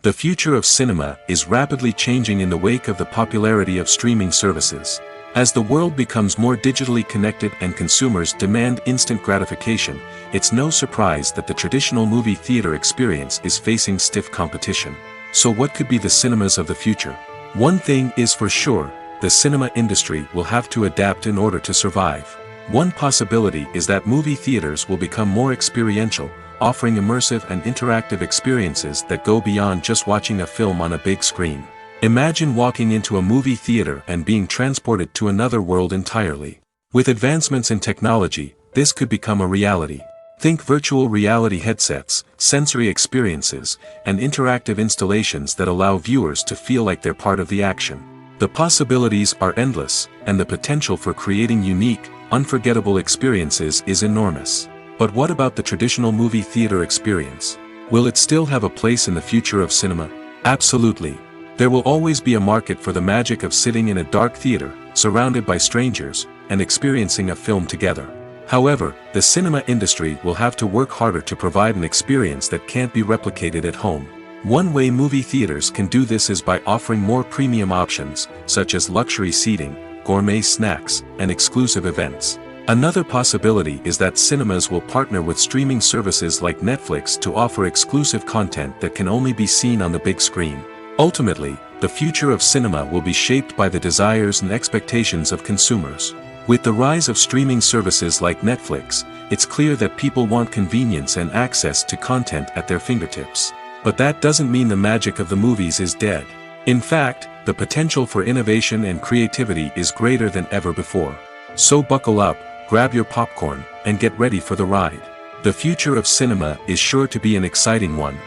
The future of cinema is rapidly changing in the wake of the popularity of streaming services. As the world becomes more digitally connected and consumers demand instant gratification, it's no surprise that the traditional movie theater experience is facing stiff competition. So what could be the cinemas of the future? One thing is for sure, the cinema industry will have to adapt in order to survive. One possibility is that movie theaters will become more experiential, offering immersive and interactive experiences that go beyond just watching a film on a big screen. Imagine walking into a movie theater and being transported to another world entirely. With advancements in technology, this could become a reality. Think virtual reality headsets, sensory experiences, and interactive installations that allow viewers to feel like they're part of the action. The possibilities are endless, and the potential for creating unique, unforgettable experiences is enormous. But what about the traditional movie theater experience? Will it still have a place in the future of cinema? Absolutely. There will always be a market for the magic of sitting in a dark theater, surrounded by strangers, and experiencing a film together. However, the cinema industry will have to work harder to provide an experience that can't be replicated at home. One way movie theaters can do this is by offering more premium options, such as luxury seating, gourmet snacks, and exclusive events. Another possibility is that cinemas will partner with streaming services like Netflix to offer exclusive content that can only be seen on the big screen. Ultimately, the future of cinema will be shaped by the desires and expectations of consumers. With the rise of streaming services like Netflix, it's clear that people want convenience and access to content at their fingertips. But that doesn't mean the magic of the movies is dead. In fact, the potential for innovation and creativity is greater than ever before. So buckle up, grab your popcorn, and get ready for the ride. The future of cinema is sure to be an exciting one.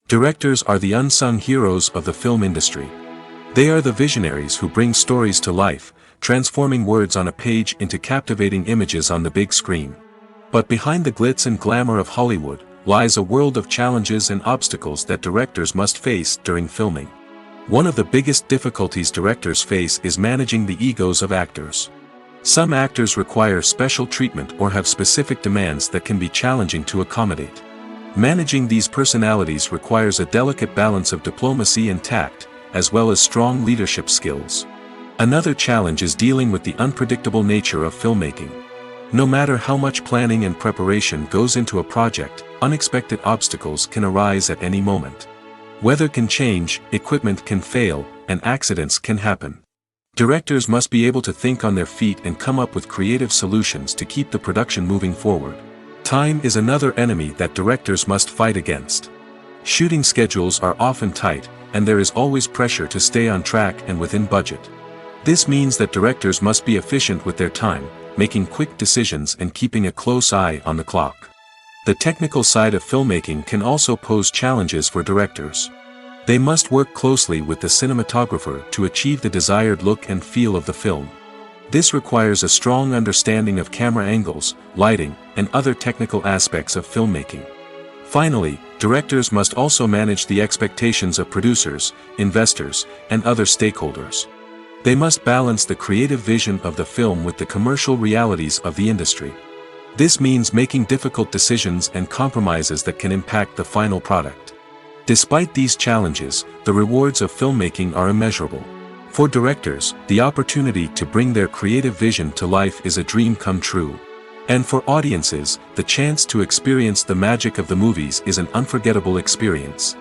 Directors are the unsung heroes of the film industry. They are the visionaries who bring stories to life, transforming words on a page into captivating images on the big screen. But behind the glitz and glamour of Hollywood, lies a world of challenges and obstacles that directors must face during filming. One of the biggest difficulties directors face is managing the egos of actors. Some actors require special treatment or have specific demands that can be challenging to accommodate. Managing these personalities requires a delicate balance of diplomacy and tact, as well as strong leadership skills. Another challenge is dealing with the unpredictable nature of filmmaking. No matter how much planning and preparation goes into a project, unexpected obstacles can arise at any moment. Weather can change, equipment can fail, and accidents can happen. Directors must be able to think on their feet and come up with creative solutions to keep the production moving forward. Time is another enemy that directors must fight against. Shooting schedules are often tight, and there is always pressure to stay on track and within budget. This means that directors must be efficient with their time, making quick decisions and keeping a close eye on the clock. The technical side of filmmaking can also pose challenges for directors. They must work closely with the cinematographer to achieve the desired look and feel of the film. This requires a strong understanding of camera angles, lighting, and other technical aspects of filmmaking. Finally, directors must also manage the expectations of producers, investors, and other stakeholders. They must balance the creative vision of the film with the commercial realities of the industry. This means making difficult decisions and compromises that can impact the final product. Despite these challenges, the rewards of filmmaking are immeasurable. For directors, the opportunity to bring their creative vision to life is a dream come true. And for audiences, the chance to experience the magic of the movies is an unforgettable experience.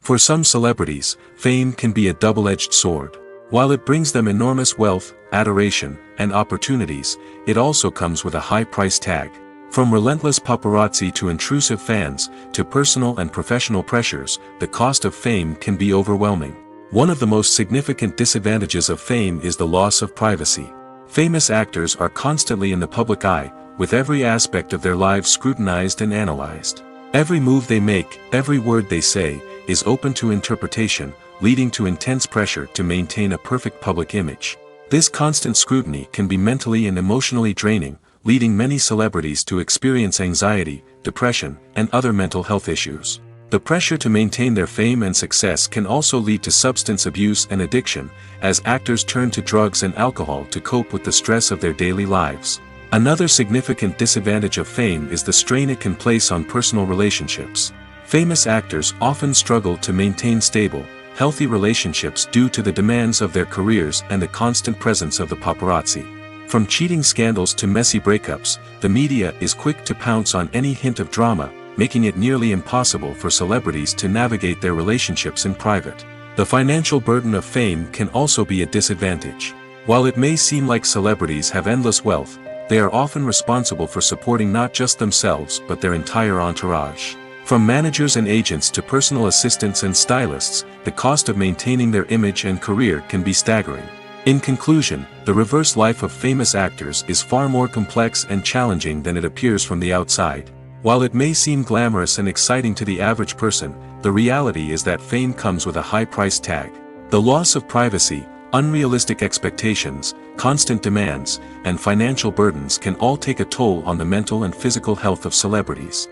For some celebrities, fame can be a double-edged sword. While it brings them enormous wealth, adoration, and opportunities, it also comes with a high price tag. From relentless paparazzi to intrusive fans, to personal and professional pressures, the cost of fame can be overwhelming. One of the most significant disadvantages of fame is the loss of privacy. Famous actors are constantly in the public eye, with every aspect of their lives scrutinized and analyzed. Every move they make, every word they say, is open to interpretation, leading to intense pressure to maintain a perfect public image. This constant scrutiny can be mentally and emotionally draining, leading many celebrities to experience anxiety, depression, and other mental health issues. The pressure to maintain their fame and success can also lead to substance abuse and addiction, as actors turn to drugs and alcohol to cope with the stress of their daily lives. Another significant disadvantage of fame is the strain it can place on personal relationships. Famous actors often struggle to maintain stable, healthy relationships due to the demands of their careers and the constant presence of the paparazzi. From cheating scandals to messy breakups, the media is quick to pounce on any hint of drama, making it nearly impossible for celebrities to navigate their relationships in private. The financial burden of fame can also be a disadvantage. While it may seem like celebrities have endless wealth, they are often responsible for supporting not just themselves but their entire entourage. From managers and agents to personal assistants and stylists, the cost of maintaining their image and career can be staggering. In conclusion, the reverse life of famous actors is far more complex and challenging than it appears from the outside. While it may seem glamorous and exciting to the average person, the reality is that fame comes with a high price tag. The loss of privacy, unrealistic expectations, constant demands, and financial burdens can all take a toll on the mental and physical health of celebrities.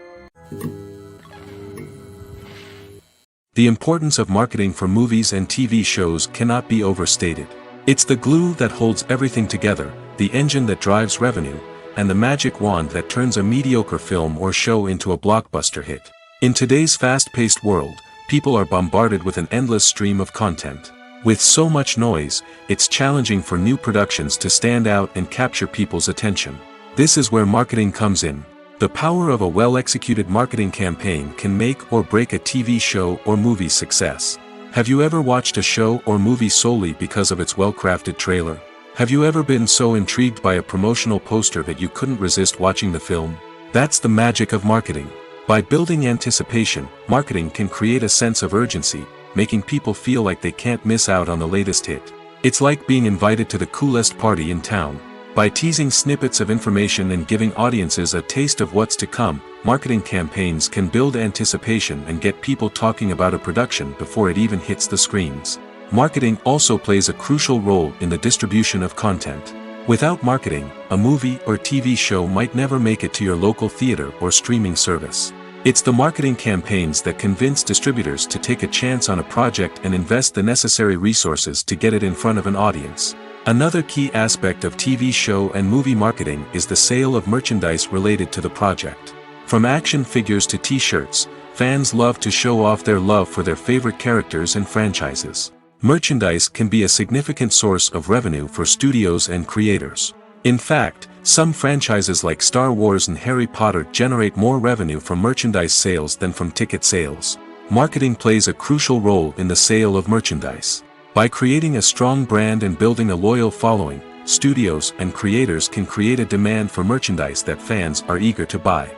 The importance of marketing for movies and TV shows cannot be overstated. It's the glue that holds everything together, the engine that drives revenue, and the magic wand that turns a mediocre film or show into a blockbuster hit. In today's fast-paced world, people are bombarded with an endless stream of content. With so much noise, it's challenging for new productions to stand out and capture people's attention. This is where marketing comes in. The power of a well-executed marketing campaign can make or break a TV show or movie's success. Have you ever watched a show or movie solely because of its well-crafted trailer? Have you ever been so intrigued by a promotional poster that you couldn't resist watching the film? That's the magic of marketing. By building anticipation, marketing can create a sense of urgency, making people feel like they can't miss out on the latest hit. It's like being invited to the coolest party in town. By teasing snippets of information and giving audiences a taste of what's to come, marketing campaigns can build anticipation and get people talking about a production before it even hits the screens. Marketing also plays a crucial role in the distribution of content. Without marketing, a movie or TV show might never make it to your local theater or streaming service. It's the marketing campaigns that convince distributors to take a chance on a project and invest the necessary resources to get it in front of an audience. Another key aspect of TV show and movie marketing is the sale of merchandise related to the project. From action figures to t-shirts, fans love to show off their love for their favorite characters and franchises. Merchandise can be a significant source of revenue for studios and creators. In fact, some franchises like Star Wars and Harry Potter generate more revenue from merchandise sales than from ticket sales. Marketing plays a crucial role in the sale of merchandise. By creating a strong brand and building a loyal following, studios and creators can create a demand for merchandise that fans are eager to buy.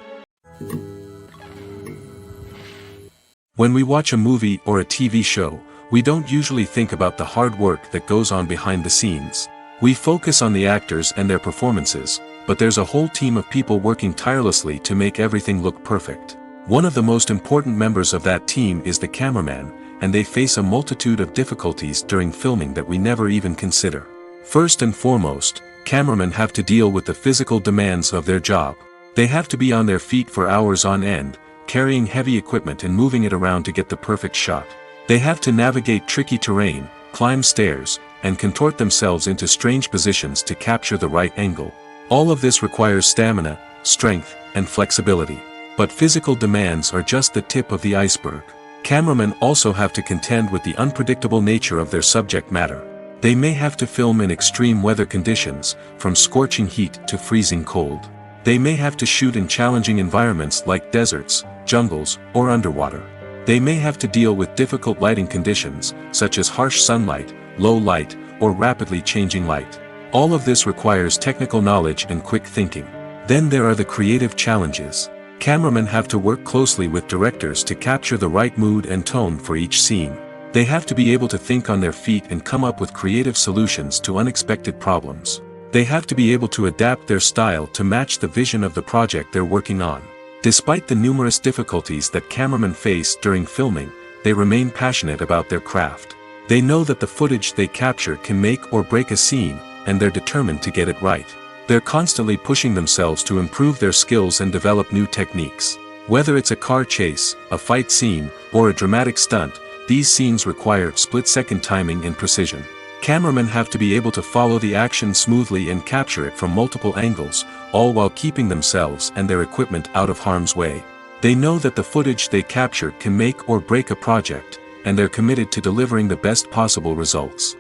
When we watch a movie or a TV show, we don't usually think about the hard work that goes on behind the scenes. We focus on the actors and their performances, but there's a whole team of people working tirelessly to make everything look perfect. One of the most important members of that team is the cameraman, and they face a multitude of difficulties during filming that we never even consider. First and foremost, cameramen have to deal with the physical demands of their job. They have to be on their feet for hours on end, carrying heavy equipment and moving it around to get the perfect shot. They have to navigate tricky terrain, climb stairs, and contort themselves into strange positions to capture the right angle. All of this requires stamina, strength, and flexibility. But physical demands are just the tip of the iceberg. Cameramen also have to contend with the unpredictable nature of their subject matter. They may have to film in extreme weather conditions, from scorching heat to freezing cold. They may have to shoot in challenging environments like deserts, jungles, or underwater. They may have to deal with difficult lighting conditions, such as harsh sunlight, low light, or rapidly changing light. All of this requires technical knowledge and quick thinking. Then there are the creative challenges. Cameramen have to work closely with directors to capture the right mood and tone for each scene. They have to be able to think on their feet and come up with creative solutions to unexpected problems. They have to be able to adapt their style to match the vision of the project they're working on. Despite the numerous difficulties that cameramen face during filming, they remain passionate about their craft. They know that the footage they capture can make or break a scene, and they're determined to get it right. They're constantly pushing themselves to improve their skills and develop new techniques. Whether it's a car chase, a fight scene, or a dramatic stunt, these scenes require split-second timing and precision. Cameramen have to be able to follow the action smoothly and capture it from multiple angles, all while keeping themselves and their equipment out of harm's way. They know that the footage they capture can make or break a project, and they're committed to delivering the best possible results.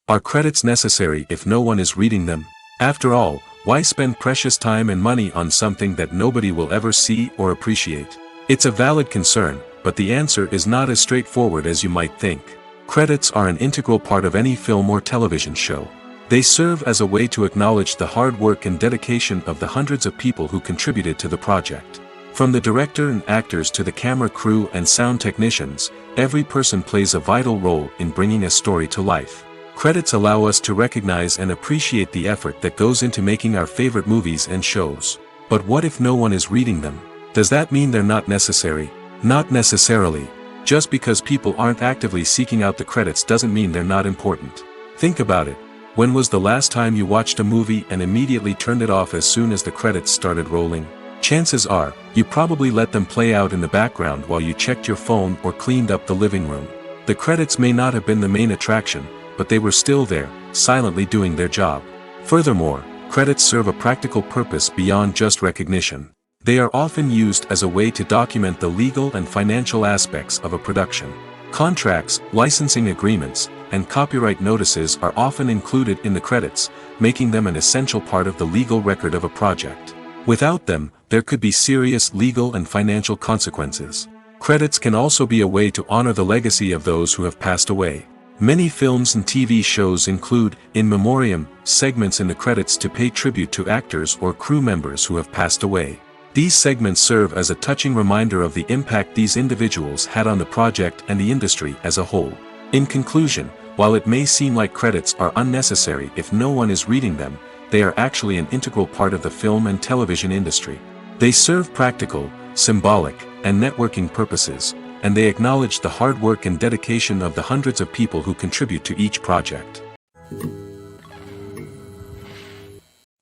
Are credits necessary if no one is reading them? After all, why spend precious time and money on something that nobody will ever see or appreciate? It's a valid concern, but the answer is not as straightforward as you might think. Credits are an integral part of any film or television show. They serve as a way to acknowledge the hard work and dedication of the hundreds of people who contributed to the project. From the director and actors to the camera crew and sound technicians, every person plays a vital role in bringing a story to life. Credits allow us to recognize and appreciate the effort that goes into making our favorite movies and shows. But what if no one is reading them? Does that mean they're not necessary? Not necessarily. Just because people aren't actively seeking out the credits doesn't mean they're not important. Think about it. When was the last time you watched a movie and immediately turned it off as soon as the credits started rolling? Chances are, you probably let them play out in the background while you checked your phone or cleaned up the living room. The credits may not have been the main attraction, but they were still there, silently doing their job. Furthermore, credits serve a practical purpose beyond just recognition. They are often used as a way to document the legal and financial aspects of a production. Contracts, licensing agreements, and copyright notices are often included in the credits, making them an essential part of the legal record of a project. Without them, there could be serious legal and financial consequences. Credits can also be a way to honor the legacy of those who have passed away. Many films and TV shows include, in memoriam, segments in the credits to pay tribute to actors or crew members who have passed away. These segments serve as a touching reminder of the impact these individuals had on the project and the industry as a whole. In conclusion, while it may seem like credits are unnecessary if no one is reading them, they are actually an integral part of the film and television industry. They serve practical, symbolic, and networking purposes, and they acknowledge the hard work and dedication of the hundreds of people who contribute to each project.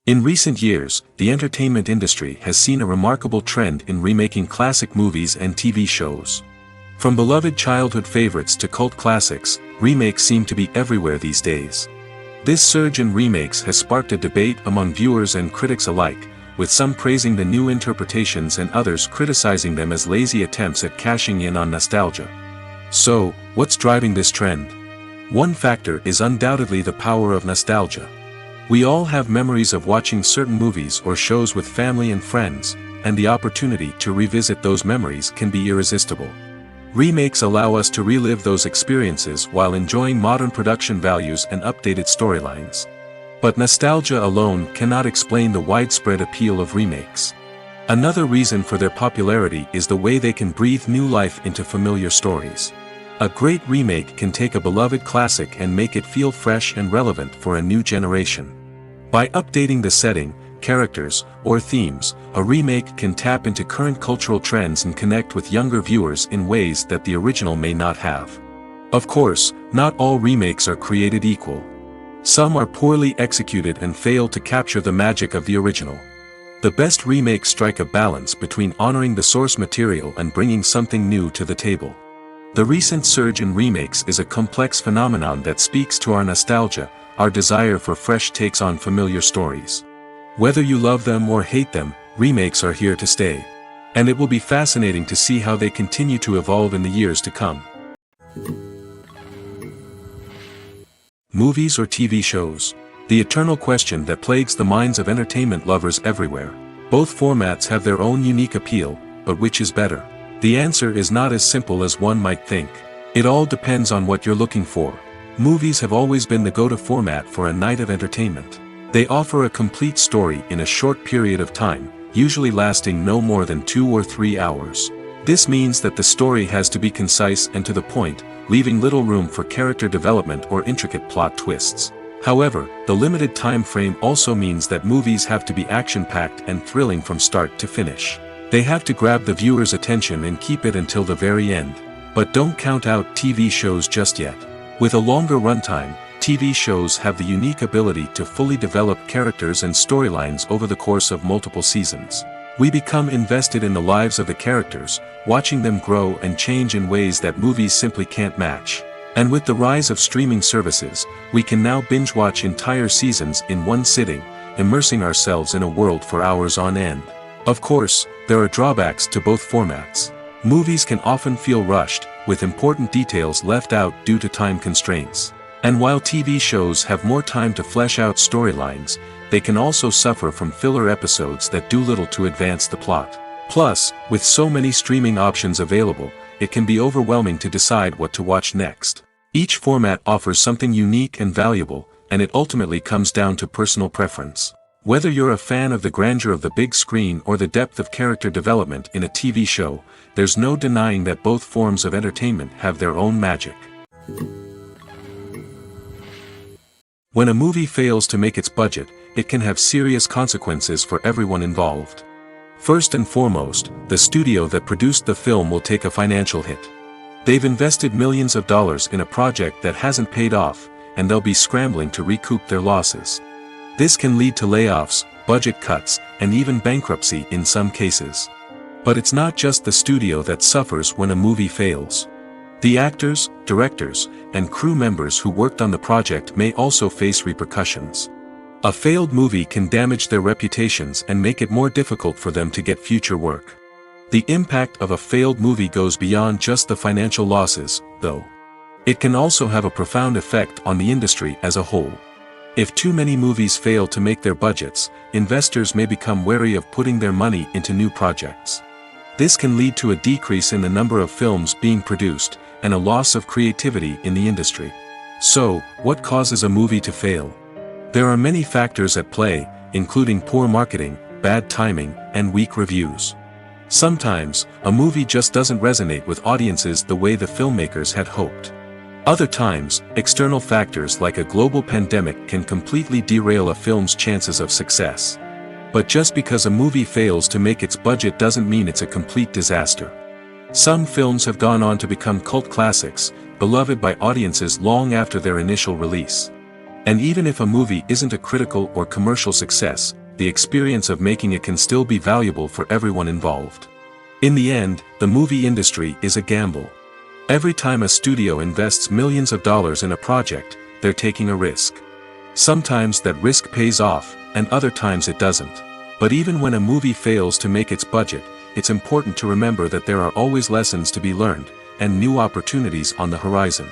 In recent years, the entertainment industry has seen a remarkable trend in remaking classic movies and TV shows. From beloved childhood favorites to cult classics, remakes seem to be everywhere these days. This surge in remakes has sparked a debate among viewers and critics alike, with some praising the new interpretations and others criticizing them as lazy attempts at cashing in on nostalgia. So, what's driving this trend? One factor is undoubtedly the power of nostalgia. We all have memories of watching certain movies or shows with family and friends, and the opportunity to revisit those memories can be irresistible. Remakes allow us to relive those experiences while enjoying modern production values and updated storylines. But nostalgia alone cannot explain the widespread appeal of remakes. Another reason for their popularity is the way they can breathe new life into familiar stories. A great remake can take a beloved classic and make it feel fresh and relevant for a new generation. By updating the setting, characters, or themes, a remake can tap into current cultural trends and connect with younger viewers in ways that the original may not have. Of course, not all remakes are created equal. Some are poorly executed and fail to capture the magic of the original. The best remakes strike a balance between honoring the source material and bringing something new to the table. The recent surge in remakes is a complex phenomenon that speaks to our nostalgia, our desire for fresh takes on familiar stories. Whether you love them or hate them, remakes are here to stay. And it will be fascinating to see how they continue to evolve in the years to come. Movies or TV shows? The eternal question that plagues the minds of entertainment lovers everywhere. Both formats have their own unique appeal, but which is better? The answer is not as simple as one might think. It all depends on what you're looking for. Movies have always been the go-to format for a night of entertainment. They offer a complete story in a short period of time, usually lasting no more than 2 or 3 hours. This means that the story has to be concise and to the point, leaving little room for character development or intricate plot twists. However, the limited time frame also means that movies have to be action-packed and thrilling from start to finish. They have to grab the viewer's attention and keep it until the very end. But don't count out TV shows just yet. With a longer runtime, TV shows have the unique ability to fully develop characters and storylines over the course of multiple seasons. We become invested in the lives of the characters, watching them grow and change in ways that movies simply can't match. And with the rise of streaming services, we can now binge-watch entire seasons in one sitting, immersing ourselves in a world for hours on end. Of course, there are drawbacks to both formats. Movies can often feel rushed, with important details left out due to time constraints. And while TV shows have more time to flesh out storylines, they can also suffer from filler episodes that do little to advance the plot. Plus, with so many streaming options available, it can be overwhelming to decide what to watch next. Each format offers something unique and valuable, and it ultimately comes down to personal preference. Whether you're a fan of the grandeur of the big screen or the depth of character development in a TV show, there's no denying that both forms of entertainment have their own magic. When a movie fails to make its budget, it can have serious consequences for everyone involved. First and foremost, the studio that produced the film will take a financial hit. They've invested millions of dollars in a project that hasn't paid off, and they'll be scrambling to recoup their losses. This can lead to layoffs, budget cuts, and even bankruptcy in some cases. But it's not just the studio that suffers when a movie fails. The actors, directors, and crew members who worked on the project may also face repercussions. A failed movie can damage their reputations and make it more difficult for them to get future work. The impact of a failed movie goes beyond just the financial losses, though. It can also have a profound effect on the industry as a whole. If too many movies fail to make their budgets, investors may become wary of putting their money into new projects. This can lead to a decrease in the number of films being produced, and a loss of creativity in the industry. So, what causes a movie to fail? There are many factors at play, including poor marketing, bad timing, and weak reviews. Sometimes, a movie just doesn't resonate with audiences the way the filmmakers had hoped. Other times, external factors like a global pandemic can completely derail a film's chances of success. But just because a movie fails to make its budget doesn't mean it's a complete disaster. Some films have gone on to become cult classics, beloved by audiences long after their initial release. And even if a movie isn't a critical or commercial success, the experience of making it can still be valuable for everyone involved. In the end, the movie industry is a gamble. Every time a studio invests millions of dollars in a project, they're taking a risk. Sometimes that risk pays off, and other times it doesn't. But even when a movie fails to make its budget, it's important to remember that there are always lessons to be learned, and new opportunities on the horizon.